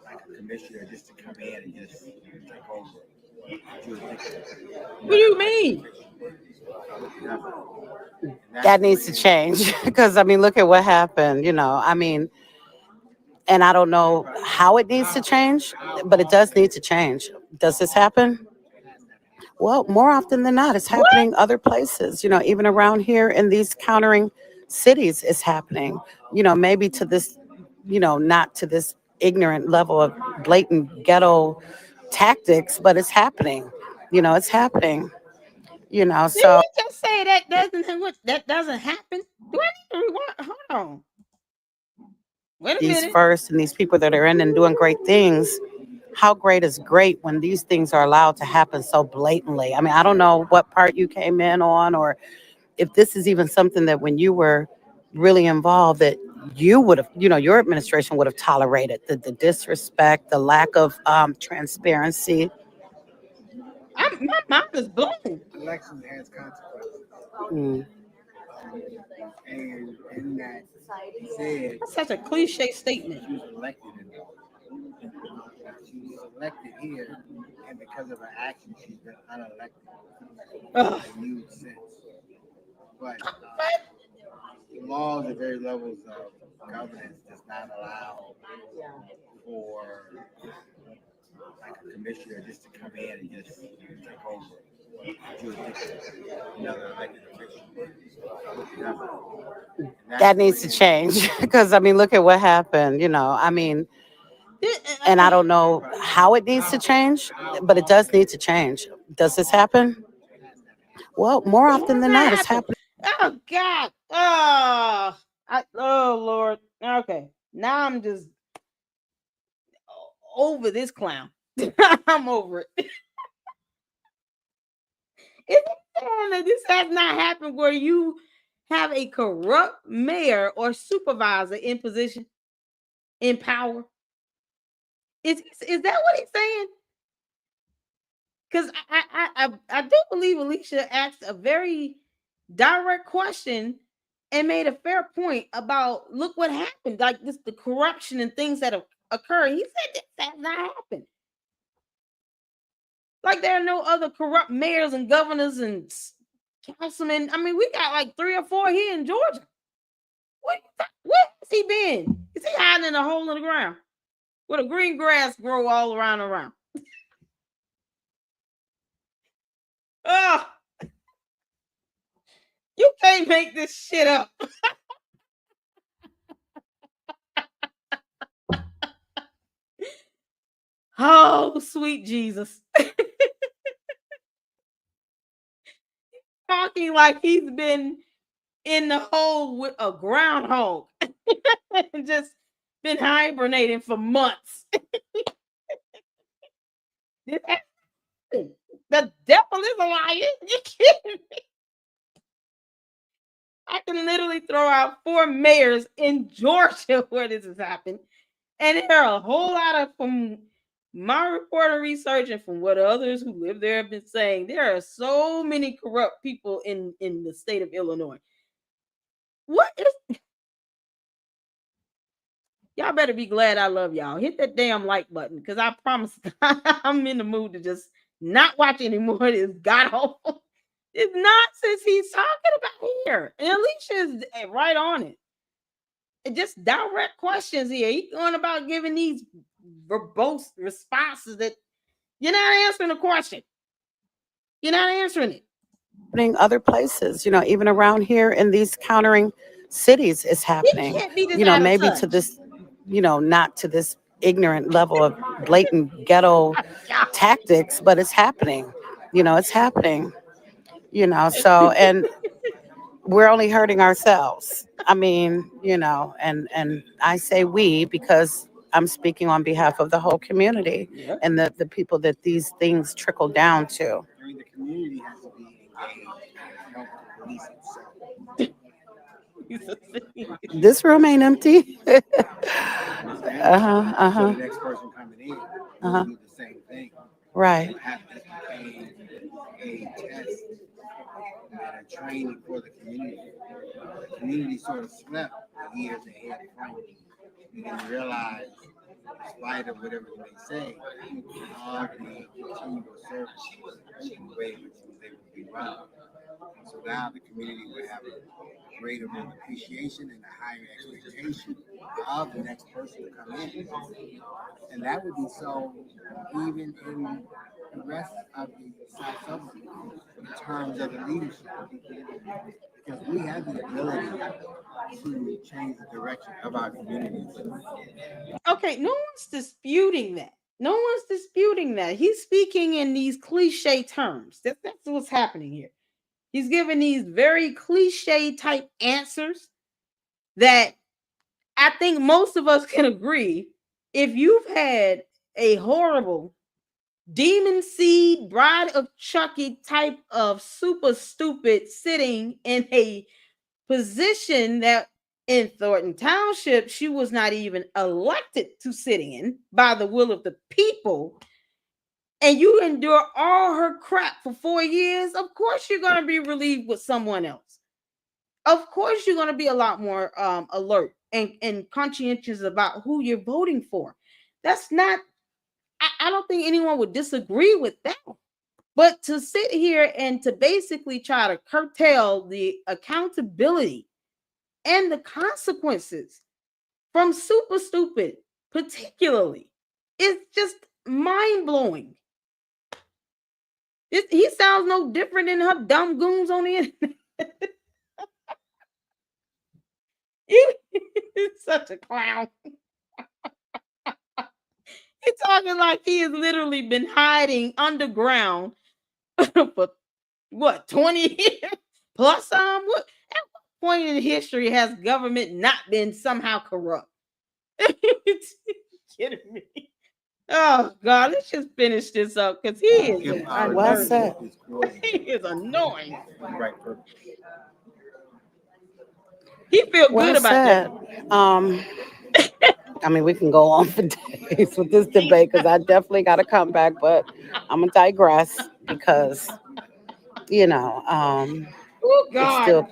like a commissioner just to come in and just take over. What do you mean? That needs to change because I mean, look at what happened. I mean, and I don't know how it needs to change, but it does need to change. Does this happen? Well, more often than not, it's happening other places. Even around here in these countering cities, it's happening. Maybe to this, not to this ignorant level of blatant ghetto tactics, but it's happening. It's happening. Did So you just say that doesn't happen? Do I need to rewind? Hold on. Wait a these minute. first and these people that are in and doing great things, how great is great when these things are allowed to happen so blatantly? I mean, I don't know what part you came in on or if this is even something that when you were really involved that you would have, your administration would have tolerated the disrespect, the lack of transparency. My mind is blown. Election has consequences. Mm. And in that, he said That's such a cliche statement. she was elected she was elected here, and because of her actions, she's been unelected. In new sense. But the laws at various levels of governance does not allow for like a commissioner just to come in and just take over jurisdiction, another elected official. That needs to change because I mean, look at what happened. I mean, and I don't know how it needs to change, but it does need to change. Does this happen? Well, more often than not, it's happening. Oh God. Oh Lord. Okay. Now I'm just over this clown. I'm over it. Is it saying that this has not happened where you have a corrupt mayor or supervisor in position, in power? Is that what he's saying? Because I do believe Alicia asked a very direct question and made a fair point about look what happened, like this the corruption and things that have occurred. He said that has not happened. Like there are no other corrupt mayors and governors and councilmen. I mean, we got like 3 or 4 here in Georgia. What has he been? Is he hiding in a hole in the ground where the green grass grow all around? Oh, you can't make this shit up. Oh, sweet Jesus. Talking like he's been in the hole with a groundhog and just been hibernating for months. The devil is a liar. You kidding me? I can literally throw out 4 mayors in Georgia where this has happened. And there are a whole lot of, from my reporter research and from what others who live there have been saying, there are so many corrupt people in the state of Illinois. What is... Y'all better be glad I love y'all. Hit that damn like button because I promise I'm in the mood to just not watch anymore of this god awful It's nonsense he's talking about here. And Alicia is right on it. And just direct questions here. He's going about giving these verbose responses that you're not answering the question. You're not answering it. Other places, even around here in these countering cities is happening. It can't be this out of Maybe touch. to this, not to this ignorant level of blatant ghetto tactics, but it's happening. It's happening. So, and we're only hurting ourselves. I mean, and I say we because I'm speaking on behalf of the whole community and the people that these things trickle down to. I mean, the community has to be engaged and help the police itself. This room ain't empty. So the next person coming in will do the same thing. Right. You have to become a test and a training for the community. The community sort of slept the years ahead from it. We didn't realize, in spite of whatever they say, all the continual services and the way in which they would be run. So now the community would have a greater appreciation and a higher expectation of the next person to come in. And that would be so even in the rest of the South Suburbs in terms of the leadership. Because we have the ability to change the direction of our communities. Okay, no one's disputing that. No one's disputing that. He's speaking in these cliche terms. That's what's happening here. He's giving these very cliche type answers that I think most of us can agree. If you've had a horrible demon seed, bride of Chucky type of super stupid sitting in a position that in Thornton Township, she was not even elected to sit in by the will of the people, and you endure all her crap for 4 years, of course you're going to be relieved with someone else. Of course you're going to be a lot more alert and conscientious about who you're voting for. That's not, I don't think anyone would disagree with that. But to sit here and to basically try to curtail the accountability and the consequences from super stupid, particularly, it's just mind-blowing. He sounds no different than her dumb goons on the internet. He's such a clown. He's talking like he has literally been hiding underground for what, 20 years plus what, at what point in history has government not been somehow corrupt? Kidding me? Oh God, let's just finish this up because he is well said. He is annoying. He feel good about that. I mean, we can go on for days with this debate because I definitely got to come back, but I'm gonna digress because oh God, it still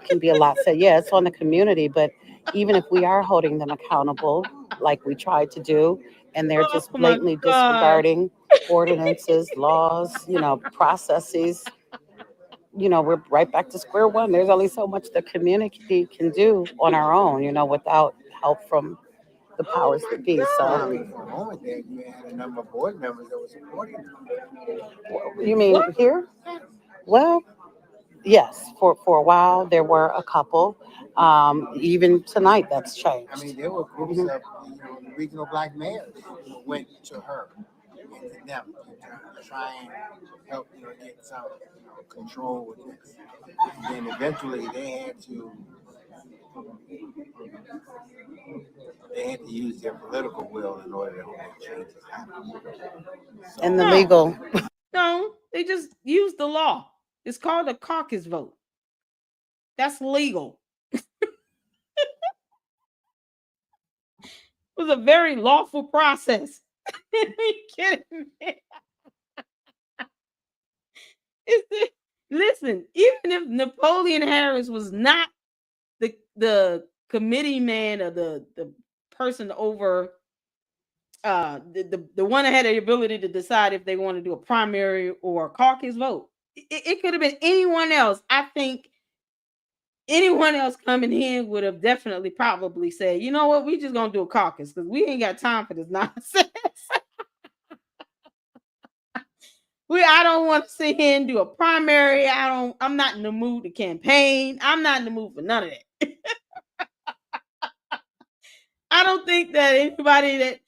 can be a lot said. Yeah, it's on the community, but even if we are holding them accountable, like we tried to do, and they're just blatantly disregarding ordinances, laws, processes, we're right back to square one. There's only so much the community can do on our own, without help from the powers that be. So, I mean, for a moment there, you had a number of board members that were supporting them. You mean here? Well, yes, for a while there were a couple. Even tonight, that's changed. I mean, there were groups of the regional black mayors who went to her and to them to try and help get some control with this. And then eventually they had to use their political will in order to make changes happen. So, and the legal. No, they just use the law. It's called a caucus vote. That's legal. It was a very lawful process. Are you kidding me? Listen, even if Napoleon Harris was not the committee man or the person over the one that had the ability to decide if they want to do a primary or a caucus vote, it could have been anyone else. I think anyone else coming in would have definitely probably said, you know what, we just gonna do a caucus because we ain't got time for this nonsense. I don't want to sit here and do a primary. I'm not in the mood to campaign. I'm not in the mood for none of that. I don't think that anybody that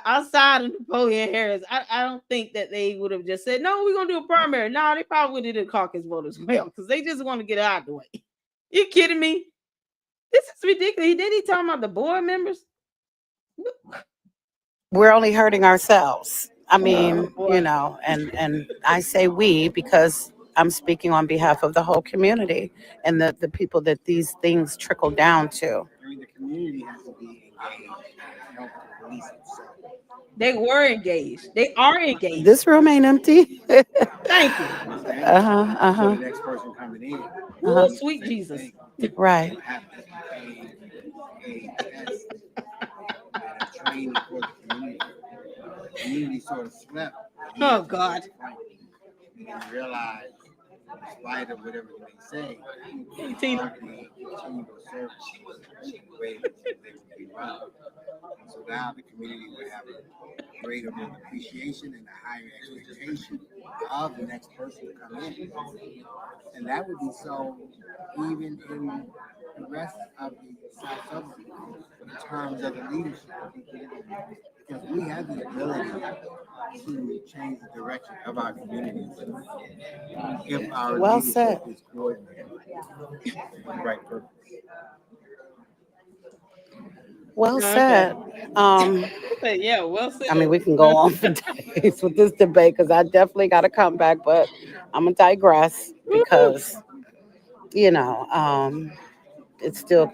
outside of Napoleon Harris, I don't think that they would have just said, no, we're gonna do a primary. No, they probably would have did a caucus vote as well, because they just want to get it out of the way. You kidding me? This is ridiculous. Then he talking about the board members. We're only hurting ourselves. I mean, and I say we because I'm speaking on behalf of the whole community and the people that these things trickle down to. I mean, the community has to be engaged and help the police itself. They were engaged. They are engaged. This room ain't empty. Thank you. So the next person coming in. Oh, sweet Jesus. Right. You have to pay a test and a training for the community. The community sort of slept. Oh, God. And you realize, in spite of whatever they say, it's hard to continue to serve the way that they would be run. And so now the community would have a greater appreciation and a higher expectation of the next person to come in. And that would be so even in the rest of the South Suburbs in terms of the leadership. Because we have the ability to change the direction of our communities if our leadership is coordinated for the right purpose. Well said. Yeah, well said. I mean, we can go on for days with this debate because I definitely got to come back, but I'm going to digress because, it still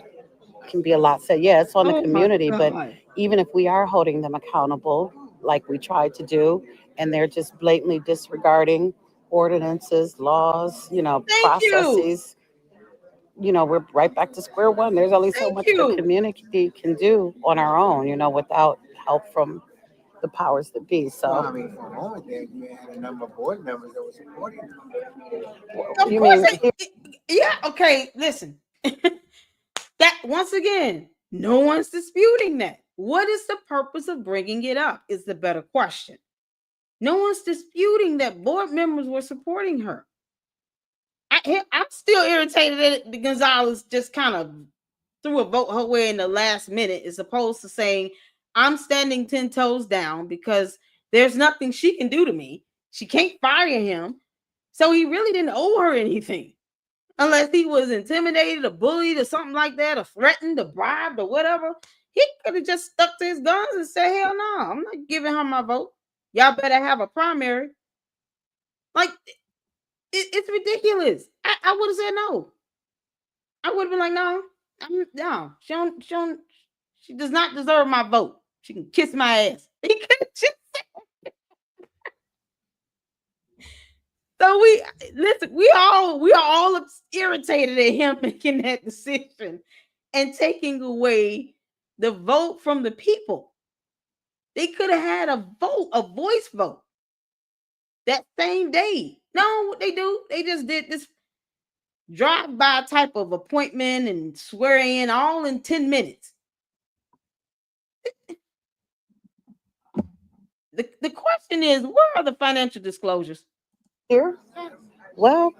can be a lot said. Yeah, it's on the community, but even if we are holding them accountable, like we tried to do, and they're just blatantly disregarding ordinances, laws, processes, we're right back to square one. There's only so much the community can do on our own, without help from the powers that be. So, well, I mean, for a moment there, you had a number of board members that were supporting them. Of course, yeah. Okay, listen. That once again, no one's disputing that. What is the purpose of bringing it up? Is the better question. No one's disputing that board members were supporting her. I'm still irritated that the Gonzalez just kind of threw a vote her way in the last minute, as opposed to saying, I'm standing 10 toes down because there's nothing she can do to me. She can't fire him. So he really didn't owe her anything. Unless he was intimidated or bullied or something like that, or threatened or bribed or whatever. He could have just stuck to his guns and said, hell no, I'm not giving her my vote. Y'all better have a primary. Like, it's ridiculous. I would have said no. I would have been like, no, she does not deserve my vote. She can kiss my ass. He could have just said. So we are all irritated at him making that decision and taking away the vote from the people. They could have had a voice vote that same day. No, what they do, they just did this drive-by type of appointment and swear in all in 10 minutes. The question is, where are the financial disclosures? Here? Well,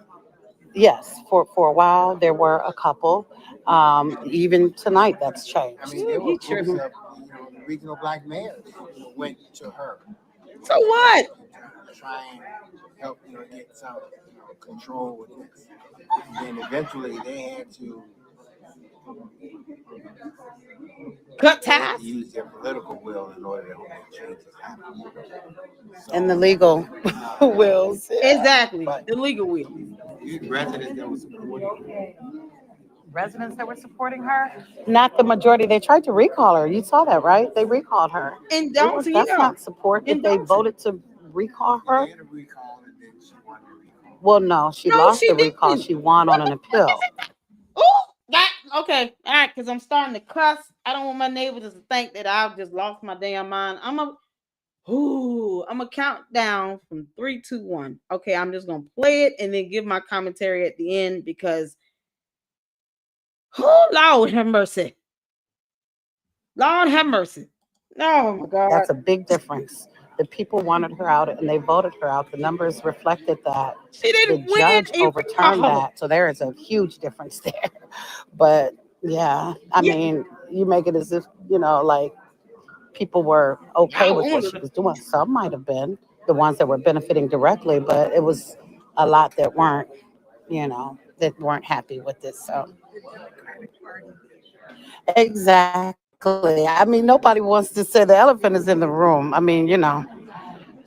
yes, for a while there were a couple. Even tonight that's changed. I mean, there were groups of, the regional black mayors went to her. So what? To try and help, get some, control with this. And then eventually they had to cut ties, use their political will in order to make changes happen. So, and the legal wills. Exactly, the legal will. Residents that were supporting her? Not the majority. They tried to recall her. You saw that, right? They recalled her. And that's not support that they voted to recall her. Well, no, she lost the recall. She won on an appeal. Okay, all right, because I'm starting to cuss. I don't want my neighbors to think that I've just lost my damn mind. Ooh, I'm gonna count down from 3, 2, 1. Okay, I'm just gonna play it and then give my commentary at the end because, oh Lord have mercy, Lord have mercy. Oh my God, That's a big difference. The people wanted her out and they voted her out. The numbers reflected that. she The didn't win. judge overturned that. So there is a huge difference there. But yeah, I Yeah. mean, you make it as if, like people were okay Y'all with what wanted she her. was doing. Some might have been the ones that were benefiting directly, but it was a lot that weren't, that weren't happy with this. So exactly. I mean, nobody wants to say the elephant is in the room. I mean,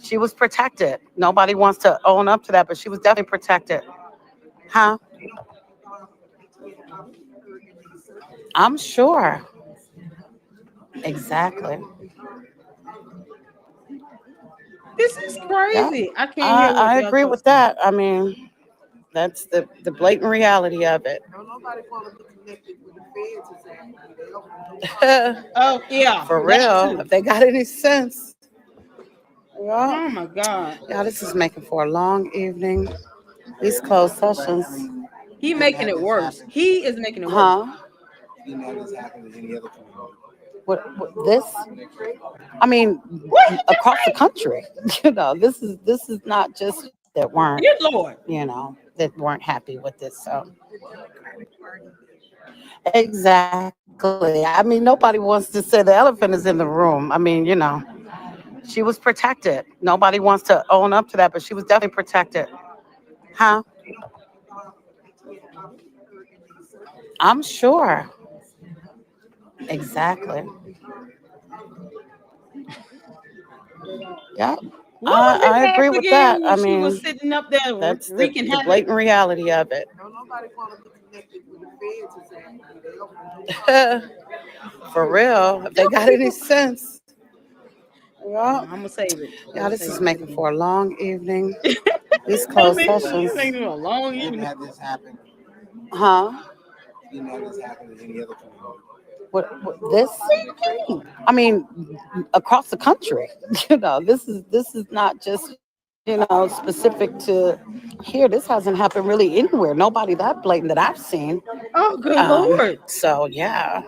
she was protected. Nobody wants to own up to that, but she was definitely protected. Huh? I'm sure. Exactly. This is Yeah. crazy. I can't hear what I y'all agree with talking. that. I mean, that's the blatant reality of it. Oh yeah, For that real. too. If they got any sense. Yeah. Oh my God, Yeah, this is making for a long evening. These closed sessions. he You ever making had it this worse. happen? He is making it worse. Huh? You know this happens in any other community. What this? I mean, What he across the just say? country. This is not just that weren't, Dear Lord. that weren't happy with this. So exactly. I mean, nobody wants to say the elephant is in the room. I mean, she was protected. Nobody wants to own up to that, but she was definitely protected. Huh? I'm sure. Exactly. Yep. What was I his agree ass with that. again I when she was mean, sitting up there that's the, wreaking the havoc? blatant reality of it. For real. If they Them got any people. sense. I'm Yeah. gonna save it. I'm Yeah, gonna this save is it for making the for a long evening. These I closed mean, sessions. it's making it a long You ever evening. had this happen? Huh? You know this happens in any other community. What this? I mean, across the country. This is not just, specific to here. This hasn't happened really anywhere. Nobody that blatant that I've seen. Oh, good Lord. So yeah.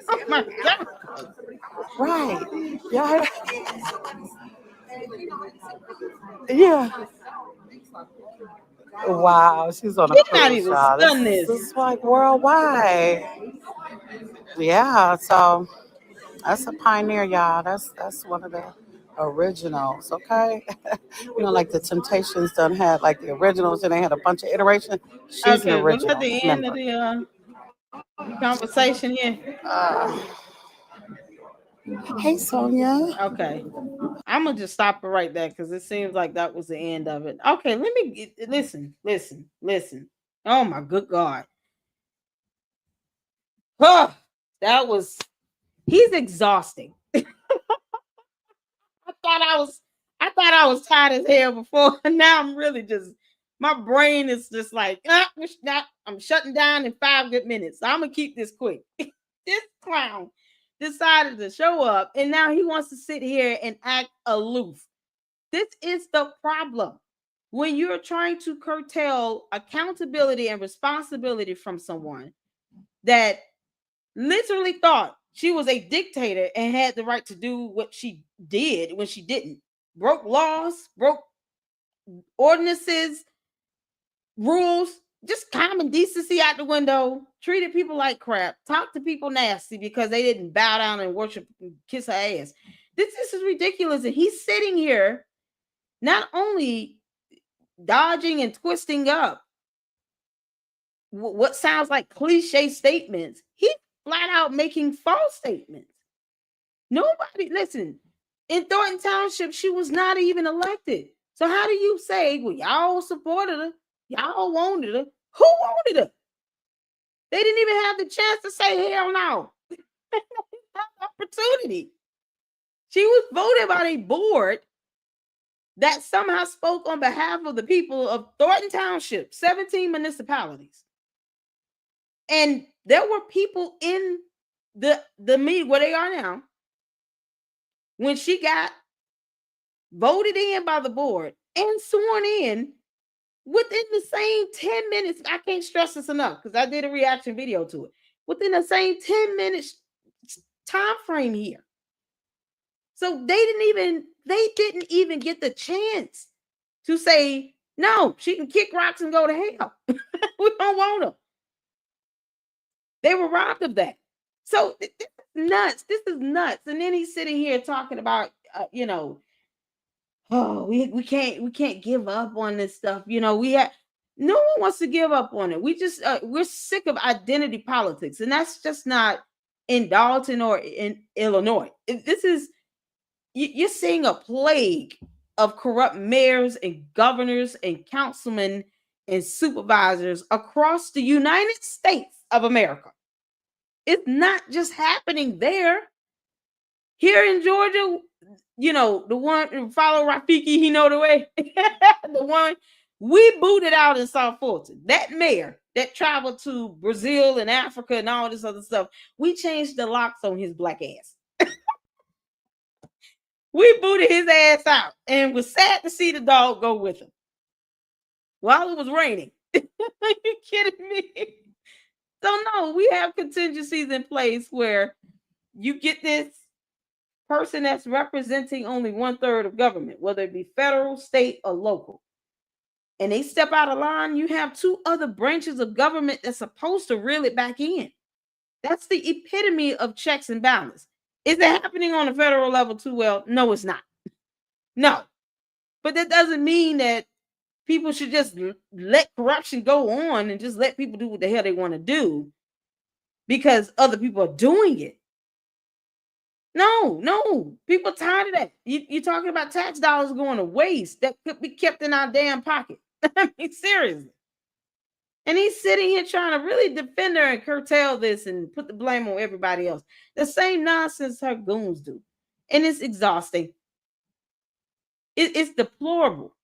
Oh my God. Right. Yeah. Yeah. Wow, she's on a He's not cruise, even y'all. This, stunned this this. is like worldwide. Yeah, so that's a pioneer, y'all. That's one of the originals, okay? Like the Temptations done had like the originals and they had a bunch of iterations. She's an Okay, was that original the end of member. the conversation here? Uh, hey, Sonia. Okay. I'm gonna just stop it right there because it seems like that was the end of it. Okay, let me listen, listen, listen. Oh my good God. Huh, that was he's exhausting. I thought I was tired as hell before. Now I'm really just my brain is just like I'm shutting down in 5 good minutes. So I'm gonna keep this quick. This clown decided to show up and now he wants to sit here and act aloof. This is the problem. When you're trying to curtail accountability and responsibility from someone that literally thought she was a dictator and had the right to do what she did when she didn't. Broke laws, broke ordinances, rules, just common decency out the window, treated people like crap, talked to people nasty because they didn't bow down and worship and kiss her ass. This is ridiculous. And he's sitting here not only dodging and twisting up what sounds like cliche statements, he flat out making false statements. Nobody, listen, in Thornton Township, she was not even elected. So how do you say, well, y'all supported her, y'all wanted her? Who wanted her? They didn't even have the chance to say hell no. Opportunity. She was voted by a board that somehow spoke on behalf of the people of Thornton Township, 17 municipalities. And there were people in the meet where they are now, when she got voted in by the board and sworn in, within the same 10 minutes, I can't stress this enough because I did a reaction video to it. Within the same 10 minutes time frame here. So they didn't even get the chance to say, no, she can kick rocks and go to hell. We don't want her. They were robbed of that. So this is nuts. This is nuts. And then he's sitting here talking about, oh, we can't give up on this stuff. No one wants to give up on it. We're sick of identity politics, and that's just not in Dalton or in Illinois. You're seeing a plague of corrupt mayors and governors and councilmen and supervisors across the United States of America. It's not just happening there. Here in Georgia, the one follow Rafiki, he know the way. The one we booted out in South Fulton. That mayor that traveled to Brazil and Africa and all this other stuff, we changed the locks on his black ass. We booted his ass out and was sad to see the dog go with him while it was raining. Are you kidding me? So no, we have contingencies in place where you get this person that's representing only 1/3 of government, whether it be federal, state, or local, and they step out of line, you have 2 other branches of government that's supposed to reel it back in. That's the epitome of checks and balance. Is it happening on a federal level too? Well, no, it's not. No. But that doesn't mean that people should just let corruption go on and just let people do what the hell they want to do because other people are doing it. No. People are tired of that. You're talking about tax dollars going to waste that could be kept in our damn pocket. I mean, seriously. And he's sitting here trying to really defend her and curtail this and put the blame on everybody else. The same nonsense her goons do. And it's exhausting. It's deplorable.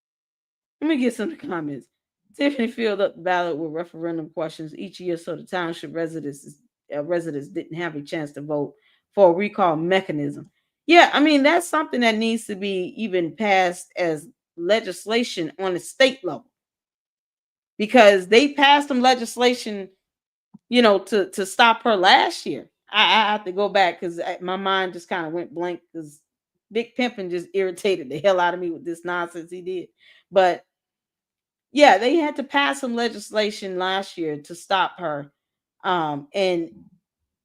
Let me get some comments. Tiffany filled up the ballot with referendum questions each year so the township residents didn't have a chance to vote for a recall mechanism. Yeah, I mean, that's something that needs to be even passed as legislation on the state level. Because they passed some legislation, to stop her last year. I have to go back because my mind just kind of went blank because Big Pimpin just irritated the hell out of me with this nonsense he did. But yeah, they had to pass some legislation last year to stop her. And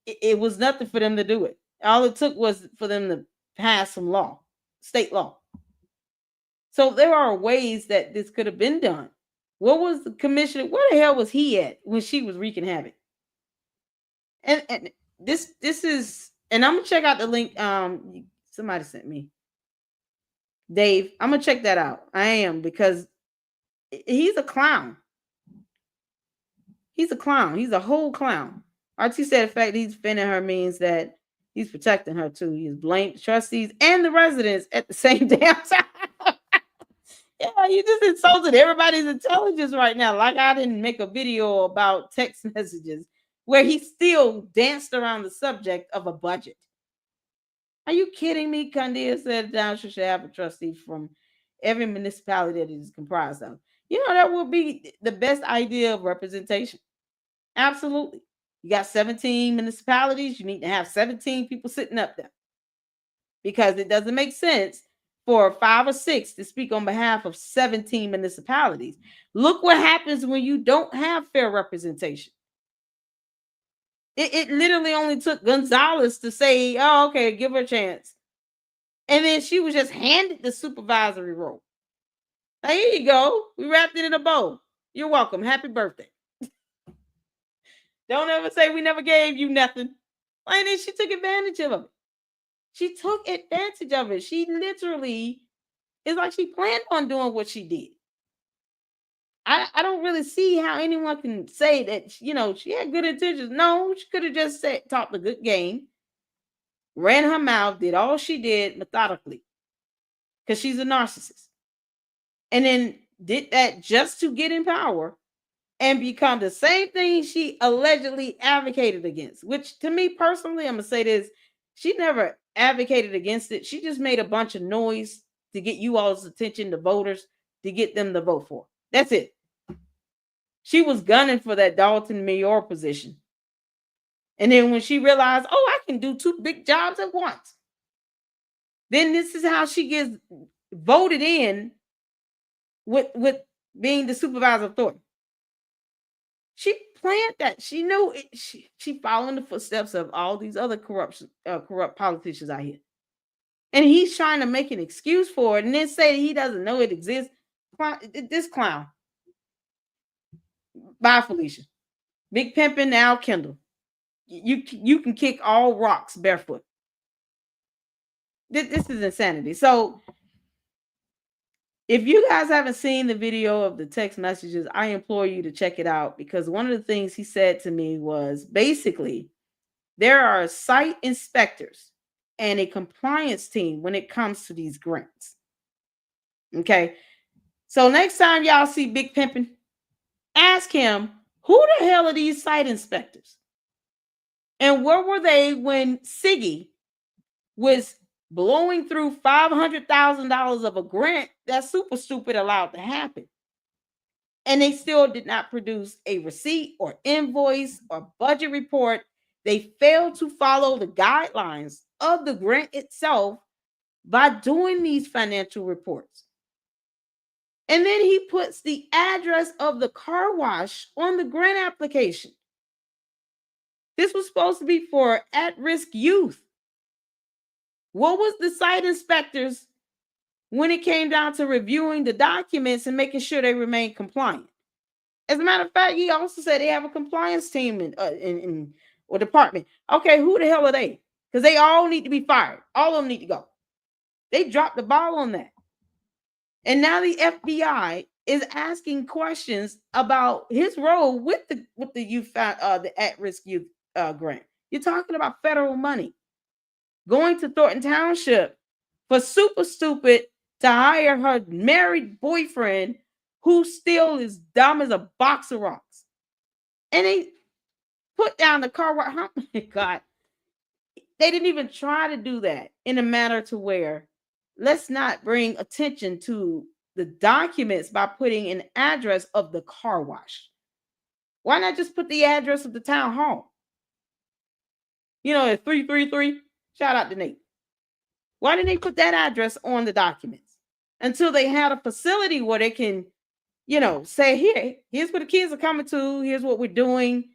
it was nothing for them to do it. All it took was for them to pass some law, state law. So there are ways that this could have been done. What was the commissioner? Where the hell was he at when she was wreaking havoc? And this is, and I'm gonna check out the link. Somebody sent me, Dave. I'm gonna check that out. I am, because he's a clown. He's a clown. He's a whole clown. RT said the fact that he's defending her means that he's protecting her too. He's blamed trustees and the residents at the same damn time. Yeah, you just insulted everybody's intelligence right now. Like I didn't make a video about text messages where he still danced around the subject of a budget. Are you kidding me? Candia said the township should have a trustee from every municipality that it is comprised of. That would be the best idea of representation. Absolutely. You got 17 municipalities. You need to have 17 people sitting up there, because it doesn't make sense for 5 or 6 to speak on behalf of 17 municipalities. Look what happens when you don't have fair representation. It literally only took Gonzalez to say, oh, okay, give her a chance. And then she was just handed the supervisory role. Now, here you go. We wrapped it in a bow. You're welcome. Happy birthday. Don't ever say we never gave you nothing. And then she took advantage of it. She took advantage of it. She literally, it's like she planned on doing what she did. I don't really see how anyone can say that, she had good intentions. No, she could have just talked a good game, ran her mouth, did all she did methodically, because she's a narcissist. And then did that just to get in power and become the same thing she allegedly advocated against, which to me personally, I'm going to say this, she never advocated against it. She just made a bunch of noise to get you all's attention, the voters, to get them to vote for. That's it. She was gunning for that Dalton mayor position. And then when she realized, oh, I can do 2 big jobs at once, then this is how she gets voted in with being the supervisor of Thornton. She planned that. She knew it. She following the footsteps of all these other corrupt politicians out here. And he's trying to make an excuse for it and then say he doesn't know it exists. This clown. Bye, Felicia. Big Pimpin, now Kindle. You can kick all rocks barefoot. This is insanity. So if you guys haven't seen the video of the text messages, I implore you to check it out, because one of the things he said to me was basically there are site inspectors and a compliance team when it comes to these grants. Okay. So next time y'all see Big Pimpin, ask him, who the hell are these site inspectors? And where were they when Siggy was blowing through $500,000 of a grant that super stupid allowed to happen? And they still did not produce a receipt or invoice or budget report. They failed to follow the guidelines of the grant itself by doing these financial reports. And then he puts the address of the car wash on the grant application. This was supposed to be for at-risk youth. What was the site inspectors when it came down to reviewing the documents and making sure they remain compliant? As a matter of fact, he also said they have a compliance team in or department. Okay, who the hell are they? Because they all need to be fired. All of them need to go. They dropped the ball on that. And now the FBI is asking questions about his role with the youth, the at-risk youth grant. You're talking about federal money going to Thornton Township for super stupid to hire her married boyfriend who still is dumb as a box of rocks. And they put down the car. Oh my God. They didn't even try to do that in a manner to where let's not bring attention to the documents by putting an address of the car wash. Why not just put the address of the town hall? You know, at 333, shout out to Nate. Why didn't they put that address on the documents until they had a facility where they can, you know, say, here's where the kids are coming to. Here's what we're doing.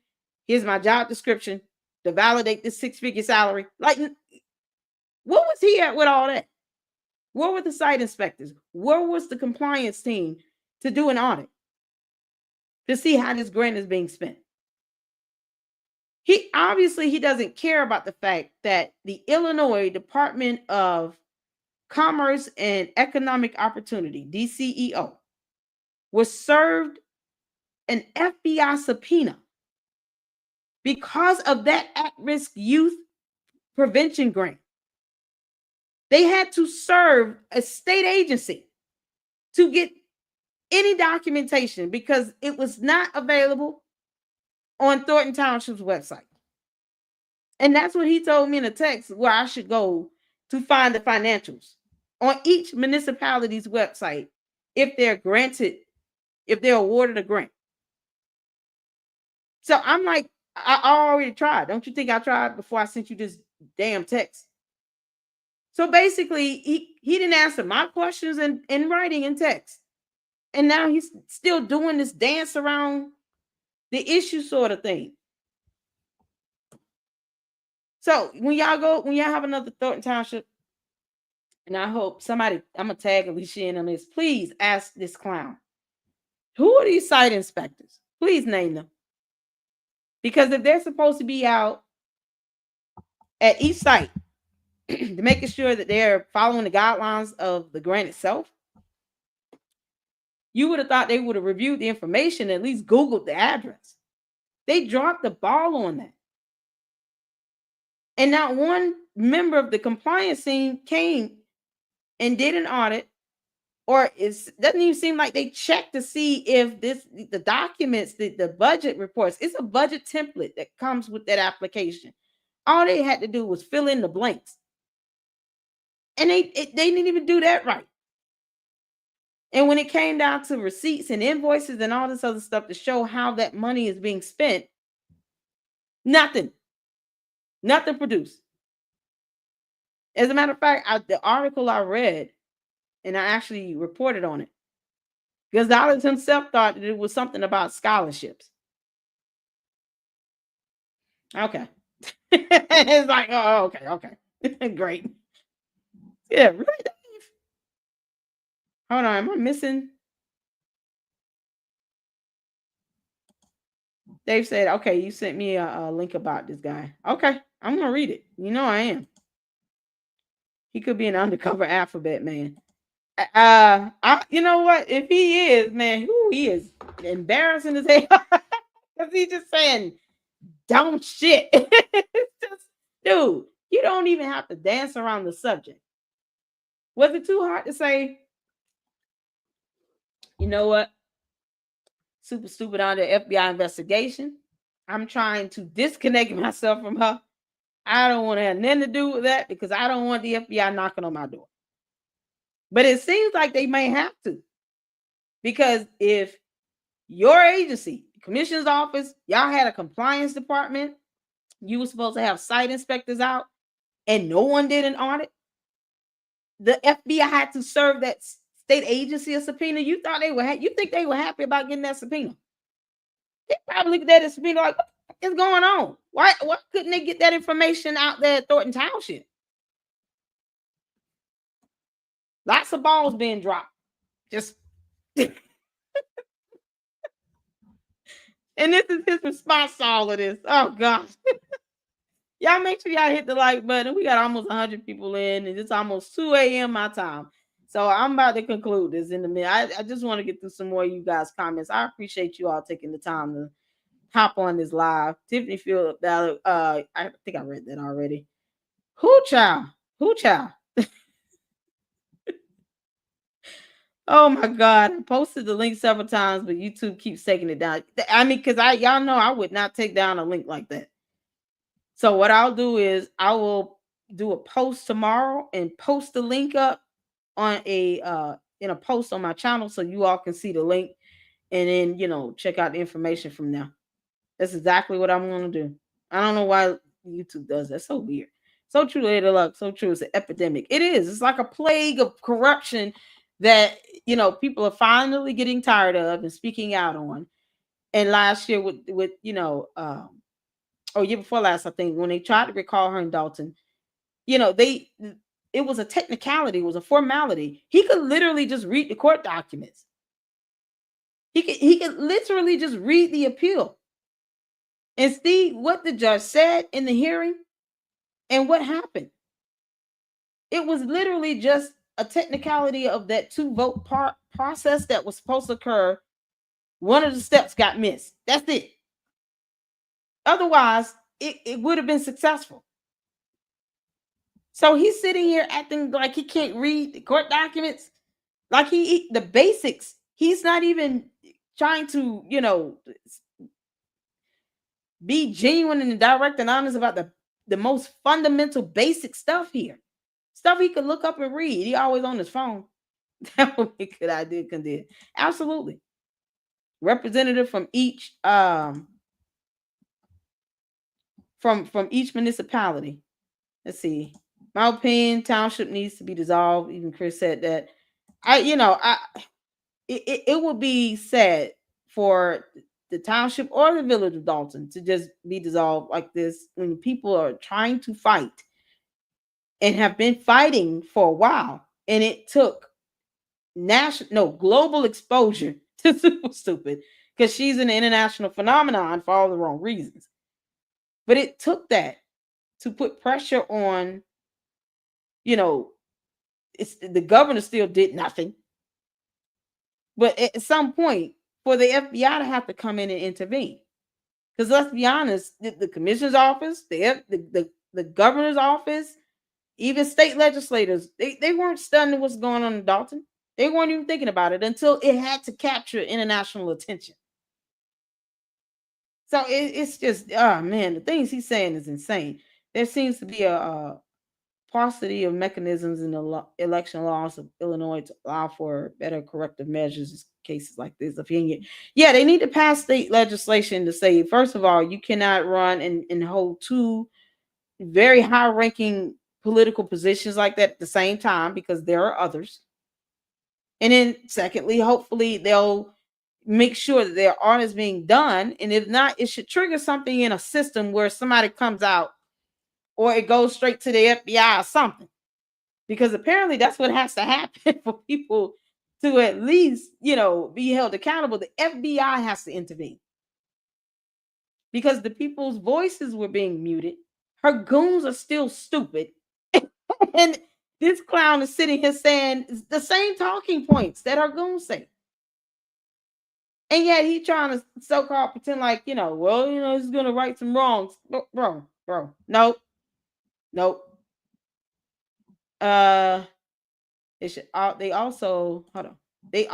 Here's my job description to validate this 6-figure salary. Like, what was he at with all that? Where were the site inspectors? Where was the compliance team to do an audit to see how this grant is being spent? He doesn't care about the fact that the Illinois Department of Commerce and Economic Opportunity, DCEO, was served an FBI subpoena because of that at-risk youth prevention grant. They had to serve a state agency to get any documentation because it was not available on Thornton Township's website. And that's what he told me in a text, where I should go to find the financials on each municipality's website if they're awarded a grant. So I'm like, I already tried. Don't you think I tried before I sent you this damn text? So basically, he didn't answer my questions in writing and text. And now he's still doing this dance around the issue sort of thing. So when y'all have another Thornton Township, and I hope somebody, I'm going to tag Alicia in on this, please ask this clown, who are these site inspectors? Please name them. Because if they're supposed to be out at each site to making sure that they're following the guidelines of the grant itself, you would have thought they would have reviewed the information, at least Googled the address. They dropped the ball on that. And not one member of the compliance team came and did an audit or it doesn't even seem like they check to see if the documents, the budget reports, it's a budget template that comes with that application. All they had to do was fill in the blanks. And they didn't even do that right. And when it came down to receipts and invoices and all this other stuff to show how that money is being spent, nothing produced. As a matter of fact, the article I read, and I actually reported on it, Gonzalez himself thought that it was something about scholarships. Okay. It's like, oh, okay. Great. Yeah, really, Dave? Hold on, am I missing? Dave said, okay, you sent me a link about this guy. Okay, I'm going to read it. You know I am. He could be an undercover alphabet man. You know what? If he is, man, he is embarrassing as hell. Because he's just saying dumb shit. It's just, dude, you don't even have to dance around the subject. Was it too hard to say, you know what? Super stupid on the FBI investigation. I'm trying to disconnect myself from her. I don't want to have nothing to do with that because I don't want the FBI knocking on my door. But it seems like they may have to. Because if your agency, commissioner's office, y'all had a compliance department, you were supposed to have site inspectors out, and no one did an audit, the FBI had to serve that state agency a subpoena. You thought they were you think they were happy about getting that subpoena? They probably looked at that subpoena like, what is going on? Why couldn't they get that information out there at Thornton Township? Lots of balls being dropped. Just and this is his response to all of this. Oh gosh. Y'all make sure y'all hit the like button. We got almost 100 people in, and it's almost 2 a.m. my time. So I'm about to conclude this in a minute. I just want to get through some more of you guys' comments. I appreciate you all taking the time to hop on this live. Tiffany Field, I think I read that already. Who child? Oh my God. I posted the link several times, but YouTube keeps taking it down. I mean, because y'all know I would not take down a link like that. So what I'll do is I will do a post tomorrow and post the link up on in a post on my channel so you all can see the link and then check out the information from there. That's exactly what I'm going to do. I don't know why YouTube does that. So weird. So true, Lady Luck. So true. It's an epidemic. It is. It's like a plague of corruption that people are finally getting tired of and speaking out on. And last year with year before last, I think, when they tried to recall her in Dalton, it was a technicality, it was a formality. He could literally just read the court documents. He could literally just read the appeal and see what the judge said in the hearing and what happened. It was literally just a technicality of that 2-vote process that was supposed to occur. One of the steps got missed. That's it. Otherwise, it would have been successful. So he's sitting here acting like he can't read the court documents, like the basics. He's not even trying to, be genuine and direct and honest about the most fundamental basic stuff here. Stuff he could look up and read. He always on his phone. That would be a good idea, Kindle. Absolutely. Representative from each from each municipality. Let's see. My opinion, township needs to be dissolved. Even Chris said that. It would be sad for the township or the village of Dalton to just be dissolved like this when people are trying to fight and have been fighting for a while, and it took global exposure to Super Stupid because she's an international phenomenon for all the wrong reasons. But it took that to put pressure on, the governor still did nothing. But at some point, for the FBI to have to come in and intervene. Because let's be honest, the commissioner's office, the governor's office, even state legislators, they weren't studying what's going on in Dalton. They weren't even thinking about it until it had to capture international attention. So it's just, oh man, the things he's saying is insane. There seems to be a paucity of mechanisms in the election laws of Illinois to allow for better corrective measures in cases like this. Yeah, they need to pass state legislation to say, first of all, you cannot run and hold two very high-ranking political positions like that at the same time, because there are others. And then secondly, hopefully they'll make sure that their audit is being done. And if not, it should trigger something in a system where somebody comes out, or it goes straight to the FBI or something. Because apparently that's what has to happen for people to at least, be held accountable. The FBI has to intervene. Because the people's voices were being muted. Her goons are still stupid. And this clown is sitting here saying the same talking points that her goons say. And yet he's trying to so-called pretend like, he's going to right some wrongs. Bro. Nope. They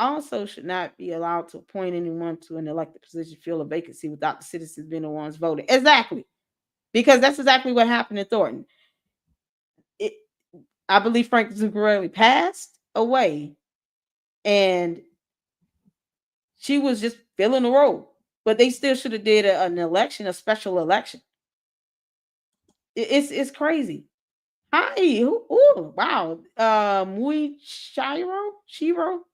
also should not be allowed to appoint anyone to an elected position, fill a vacancy without the citizens being the ones voting. Exactly. Because that's exactly what happened in Thornton. I believe Frank Zuccarelli passed away, and she was just filling the role. But they still should have did an election, a special election. It's crazy. Hi. Oh, wow. Shiro.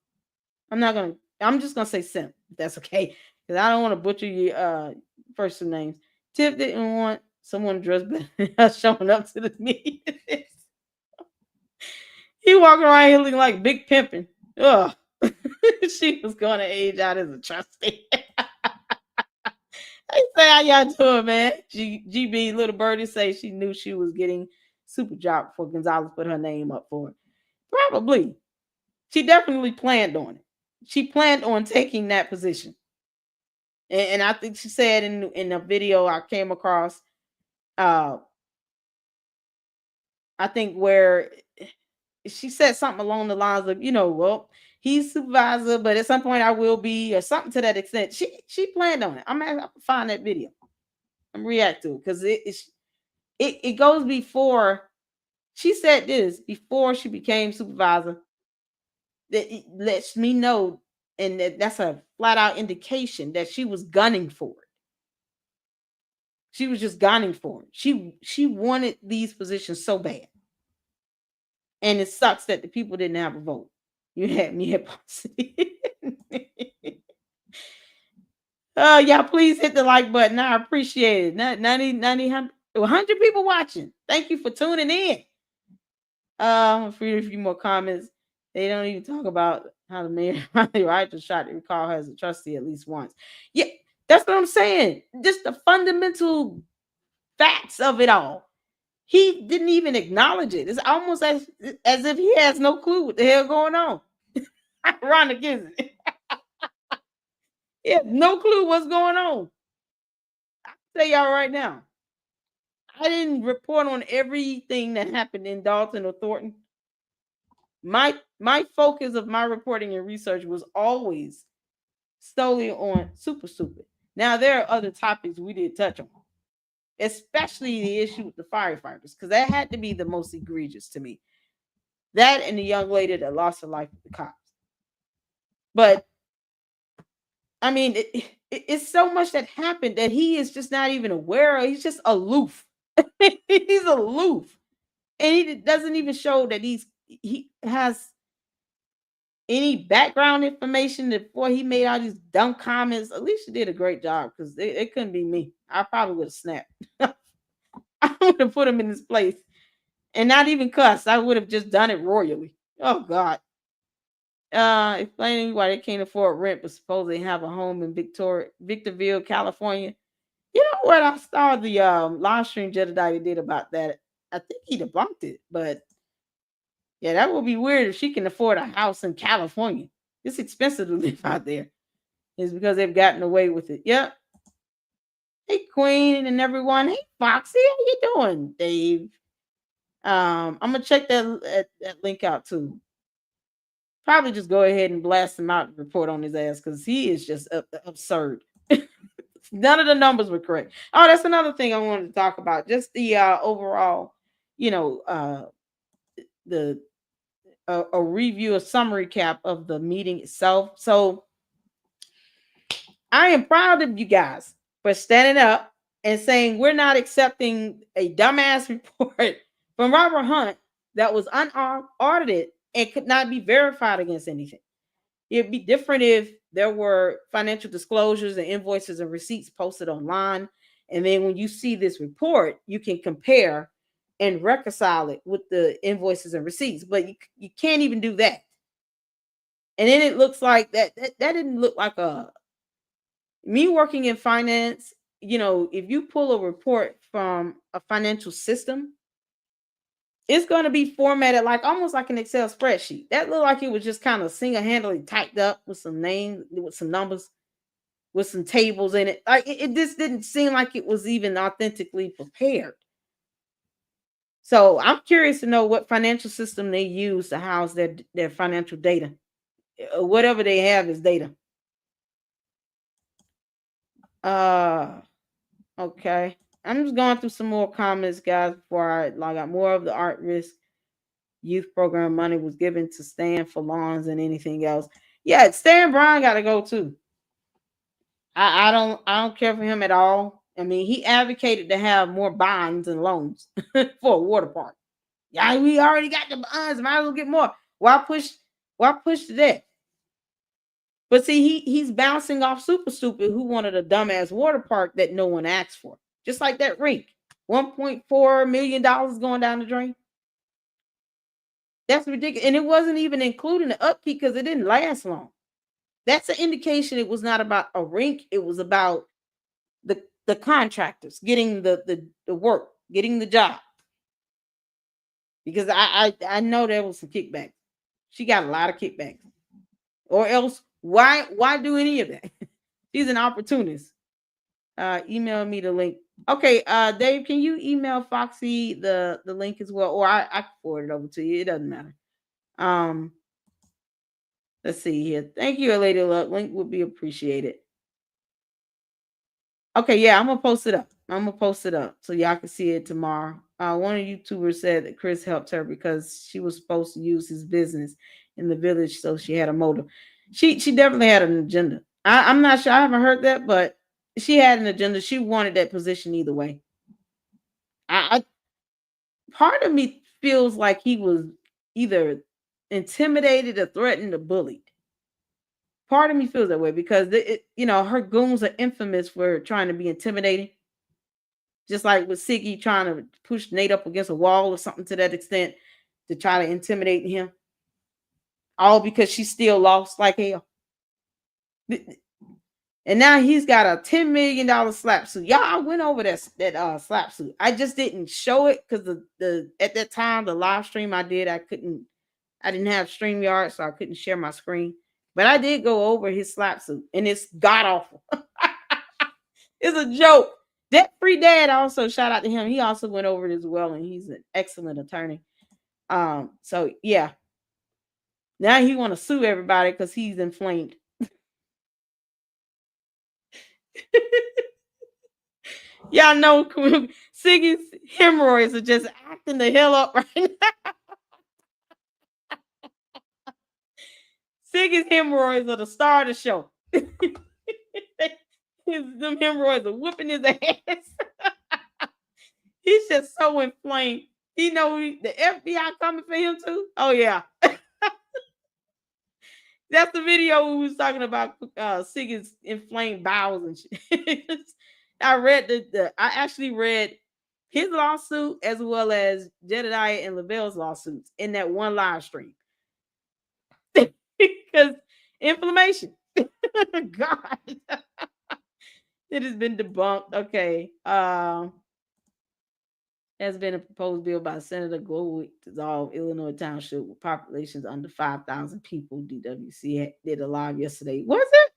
I'm just gonna say Sim, if that's okay. Because I don't want to butcher your first two names. Tip didn't want someone dressed better showing up to the meeting. He walking around here looking like Big Pimpin. Ugh. She was going to age out as a trustee. Hey, say how y'all doing, man? GB Little Birdie say she knew she was getting super job before Gonzalez put her name up for it. Probably. She definitely planned on it. She planned on taking that position. And I think she said in a video I came across, I think where she said something along the lines of, well, he's supervisor, but at some point I will be, or something to that extent. She planned on it. I'm gonna find that video. I'm react to it because it goes before. She said this before she became supervisor. That it lets me know, and that's a flat out indication that she was gunning for it. She was just gunning for it. She wanted these positions so bad. And it sucks that the people didn't have a vote. You had me at y'all please hit the like button. I appreciate it. 90, 100 people watching. Thank you for tuning in. I'm free a few more comments. They don't even talk about how the mayor right to shot to recall her as a trustee at least once. Yeah, that's what I'm saying. Just the fundamental facts of it all. He didn't even acknowledge it. It's almost as if he has no clue what the hell going on. Ironic, isn't it? He has no clue what's going on. I'll tell y'all right now. I didn't report on everything that happened in Dalton or Thornton. My focus of my reporting and research was always solely on super stupid. Now there are other topics we did touch on, especially the issue with the firefighters, because that had to be the most egregious to me. That and the young lady that lost her life with the cops. But I mean, it's so much that happened that he is just not even aware of. He's just aloof. He's aloof. And he doesn't even show that he has any background information before he made all these dumb comments. Alicia did a great job because it couldn't be me. I probably would have snapped. I would have put him in his place and not even cussed. I would have just done it royally. Oh God. Explaining why they can't afford rent but supposedly have a home in Victorville, California. You know what? I saw the live stream Jedediah did about that. I think he debunked it, but yeah, that would be weird if she can afford a house in California. It's expensive to live out there. It's because they've gotten away with it. Yep. Hey, Queen and everyone. Hey, Foxy. How you doing, Dave? I'm gonna check that link out too. probably just go ahead and blast him out and report on his ass because he is just absurd. None of the numbers were correct. Oh, that's another thing I wanted to talk about. Just the overall, the a review, a summary cap of the meeting itself. So I am proud of you guys for standing up and saying we're not accepting a dumbass report from Robert Hunt that was unaudited and could not be verified against anything. It'd be different if there were financial disclosures and invoices and receipts posted online. And then when you see this report, you can compare and reconcile it with the invoices and receipts. But you can't even do that. And then it looks like that didn't look like me working in finance. If you pull a report from a financial system, it's going to be formatted like almost like an Excel spreadsheet. That looked like it was just kind of single-handedly typed up with some names, with some numbers, with some tables in it. Like it just didn't seem like it was even authentically prepared. So I'm curious to know what financial system they use to house their financial data. Whatever they have is data. Okay. I'm just going through some more comments, guys, before I log out. More of the art risk youth program money was given to Stan for lawns and anything else. Yeah, Stan Brown got to go too. I don't care for him at all. I mean, he advocated to have more bonds and loans for a water park. Yeah, we already got the bonds. Might as well get more. Why push to that? But see, he's bouncing off Super Stupid, who wanted a dumbass water park that no one asked for. Just like that rink. $1.4 million going down the drain. That's ridiculous. And it wasn't even including the upkeep because it didn't last long. That's an indication it was not about a rink. It was about the contractors getting the work, getting the job. Because I know there was some kickbacks. She got a lot of kickbacks. Or else, why do any of that? She's an opportunist. Email me the link. Okay, Dave, can you email Foxy the link as well? Or I can forward it over to you. It doesn't matter. Let's see here. Thank you, Lady Luck. Link would be appreciated. Okay, yeah, I'm gonna post it up so y'all can see it tomorrow. One of the YouTubers said that Chris helped her because she was supposed to use his business in the village, so she had a motive. She definitely had an agenda. I'm not sure. I haven't heard that, but she had an agenda. She wanted that position either way. I part of me feels like he was either intimidated or threatened or bullied. Part of me feels that way because her goons are infamous for trying to be intimidating. Just like with Siggy trying to push Nate up against a wall or something to that extent to try to intimidate him. All because she still lost like hell. And now he's got a $10 million slap suit. Y'all, I went over that slap suit. I just didn't show it because at that time, the live stream I did, I didn't have StreamYard, so I couldn't share my screen. But I did go over his slap suit, and it's god awful. It's a joke. Debt Free Dad also, shout out to him. He also went over it as well, and he's an excellent attorney. So yeah. Now he want to sue everybody because he's inflamed. Y'all know Siggy's hemorrhoids are just acting the hell up right now. Siggy's hemorrhoids are the star of the show. Them hemorrhoids are whooping his ass. He's just so inflamed. He know the FBI coming for him too. Oh yeah. That's the video we was talking about. Siggy's inflamed bowels and shit. I actually read his lawsuit as well as Jedediah and Lavelle's lawsuits in that one live stream. Because inflammation. God. It has been debunked. Okay. Has been a proposed bill by Senator Goldwick to dissolve Illinois Township with populations under 5,000 people. DWC did a live yesterday. Was it?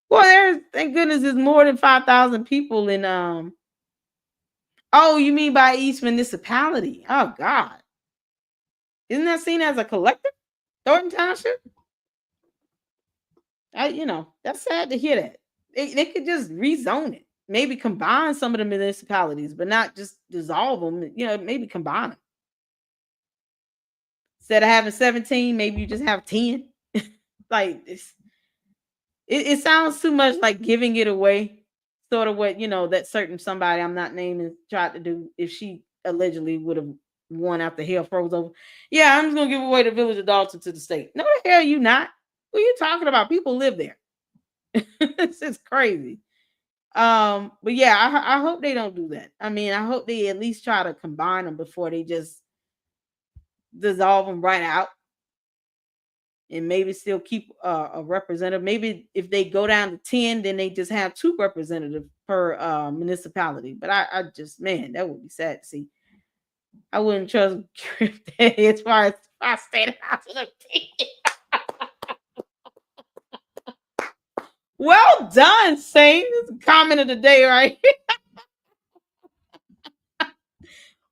Well, thank goodness there's more than 5,000 people in Oh, you mean by each municipality? Oh God. Isn't that seen as a collective? Thornton Township. That's sad to hear that. They could just rezone it. Maybe combine some of the municipalities, but not just dissolve them. Maybe combine them. Instead of having 17, maybe you just have 10. Like it sounds too much like giving it away. Sort of what, that certain somebody I'm not naming tried to do if she allegedly would have won after hell froze over. Yeah, I'm just gonna give away the village of Dalton to the state. No, the hell you not. What are you talking about? People live there. It's just crazy. But yeah, I hope they don't do that. I mean, I hope they at least try to combine them before they just dissolve them right out, and maybe still keep a representative. Maybe if they go down to 10, then they just have 2 representatives per municipality. But I just, man, that would be sad to see. I wouldn't trust as far as I stayed out of the team. Well done, Saint. This is a comment of the day, right?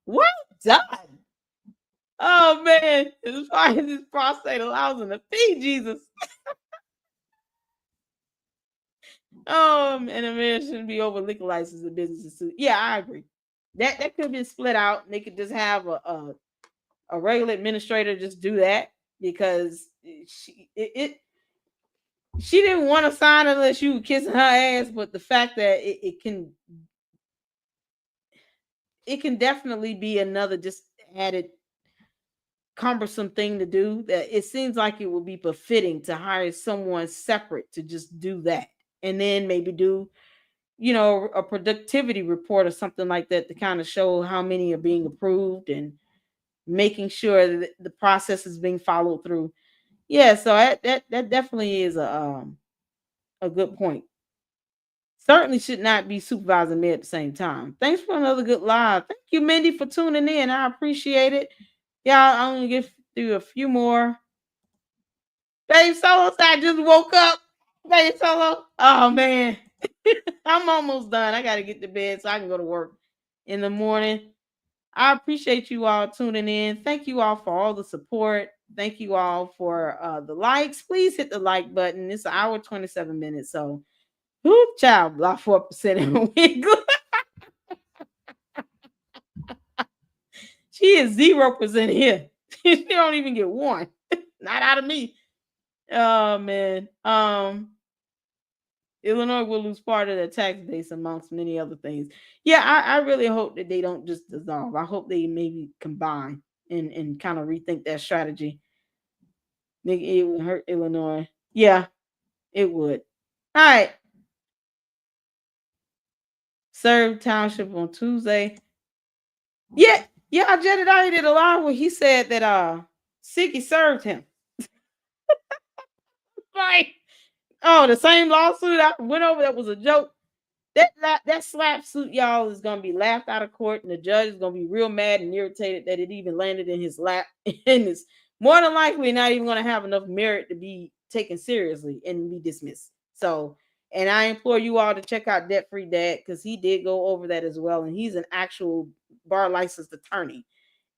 Well done. Oh man, as far as his prostate allows him to feed Jesus. And a man shouldn't be over liquor license and businesses too. Yeah, I agree. That could be split out. They could just have a regular administrator just do that, because she didn't want to sign unless you were kissing her ass. But the fact that it can definitely be another just added cumbersome thing to do, that it seems like it would be befitting to hire someone separate to just do that, and then maybe do a productivity report or something like that to kind of show how many are being approved and making sure that the process is being followed through. Yeah, so that definitely is a good point. Certainly should not be supervising me at the same time. Thanks for another good live. Thank you, Mindy, for tuning in. I appreciate it. Y'all, I'm gonna get through a few more. Babe Solo, I just woke up. Babe Solo. Oh man. I'm almost done. I gotta get to bed so I can go to work in the morning. I appreciate you all tuning in. Thank you all for all the support. Thank you all for the likes. Please hit the like button. It's an hour 27 minutes. So who child block 4% in wiggle. She is 0% here. She don't even get 1. Not out of me. Oh man. Illinois will lose part of their tax base amongst many other things. Yeah, I really hope that they don't just dissolve. I hope they maybe combine and kind of rethink that strategy. It would hurt Illinois. Yeah, it would. All right. Served Township on Tuesday. Yeah, Jedediah did a live where he said that Siggy served him. Right. Oh, the same lawsuit I went over that was a joke. That slap suit, y'all, is gonna be laughed out of court, and the judge is gonna be real mad and irritated that it even landed in his lap, and it's more than likely not even gonna have enough merit to be taken seriously and be dismissed. So, and I implore you all to check out Debt Free Dad, because he did go over that as well, and he's an actual bar licensed attorney,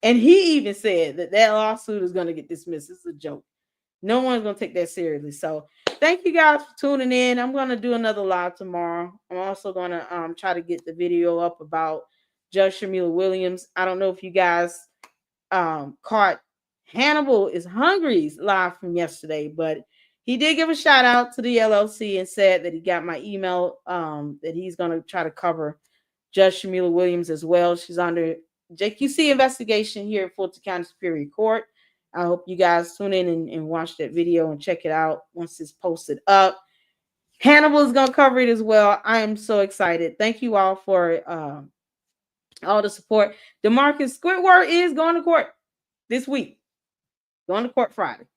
and he even said that lawsuit is gonna get dismissed. It's a joke. No one's gonna take that seriously. So thank you guys for tuning in. I'm gonna do another live tomorrow. I'm also gonna try to get the video up about Judge Shamila Williams. I don't know if you guys caught Hannibal is Hungry's live from yesterday, but he did give a shout out to the LLC and said that he got my email, that he's gonna try to cover Judge Shamila Williams as well. She's under JQC investigation here at Fulton County Superior Court. I hope you guys tune in and watch that video and check it out once it's posted up. Hannibal is going to cover it as well. I am so excited. Thank you all for all the support. DeMarcus Squidward is going to court this week. Going to court Friday.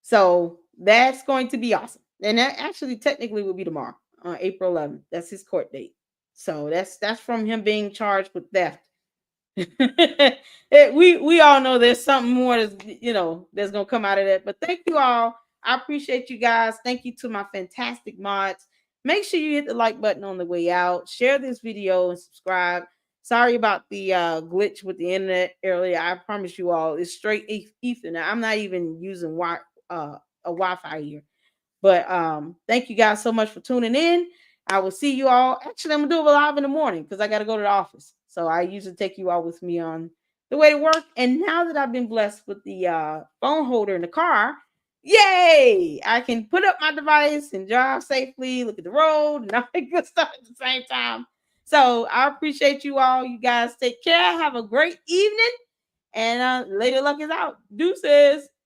So that's going to be awesome. And that actually technically will be tomorrow, April 11th. That's his court date. So that's from him being charged with theft. We all know there's something more that's gonna come out of that. But thank you all. I appreciate you guys. Thank you to my fantastic mods. Make sure you hit the like button on the way out. Share this video and subscribe. Sorry about the glitch with the internet earlier. I promise you all it's straight Ethernet. I'm not even using a Wi-Fi here. But thank you guys so much for tuning in. I will see you all. Actually, I'm gonna do it live in the morning because I got to go to the office. So I usually take you all with me on the way to work. And now that I've been blessed with the phone holder in the car, yay! I can put up my device and drive safely, look at the road, and all that good stuff at the same time. So I appreciate you all. You guys take care. Have a great evening. And Lady Luck is out. Deuces.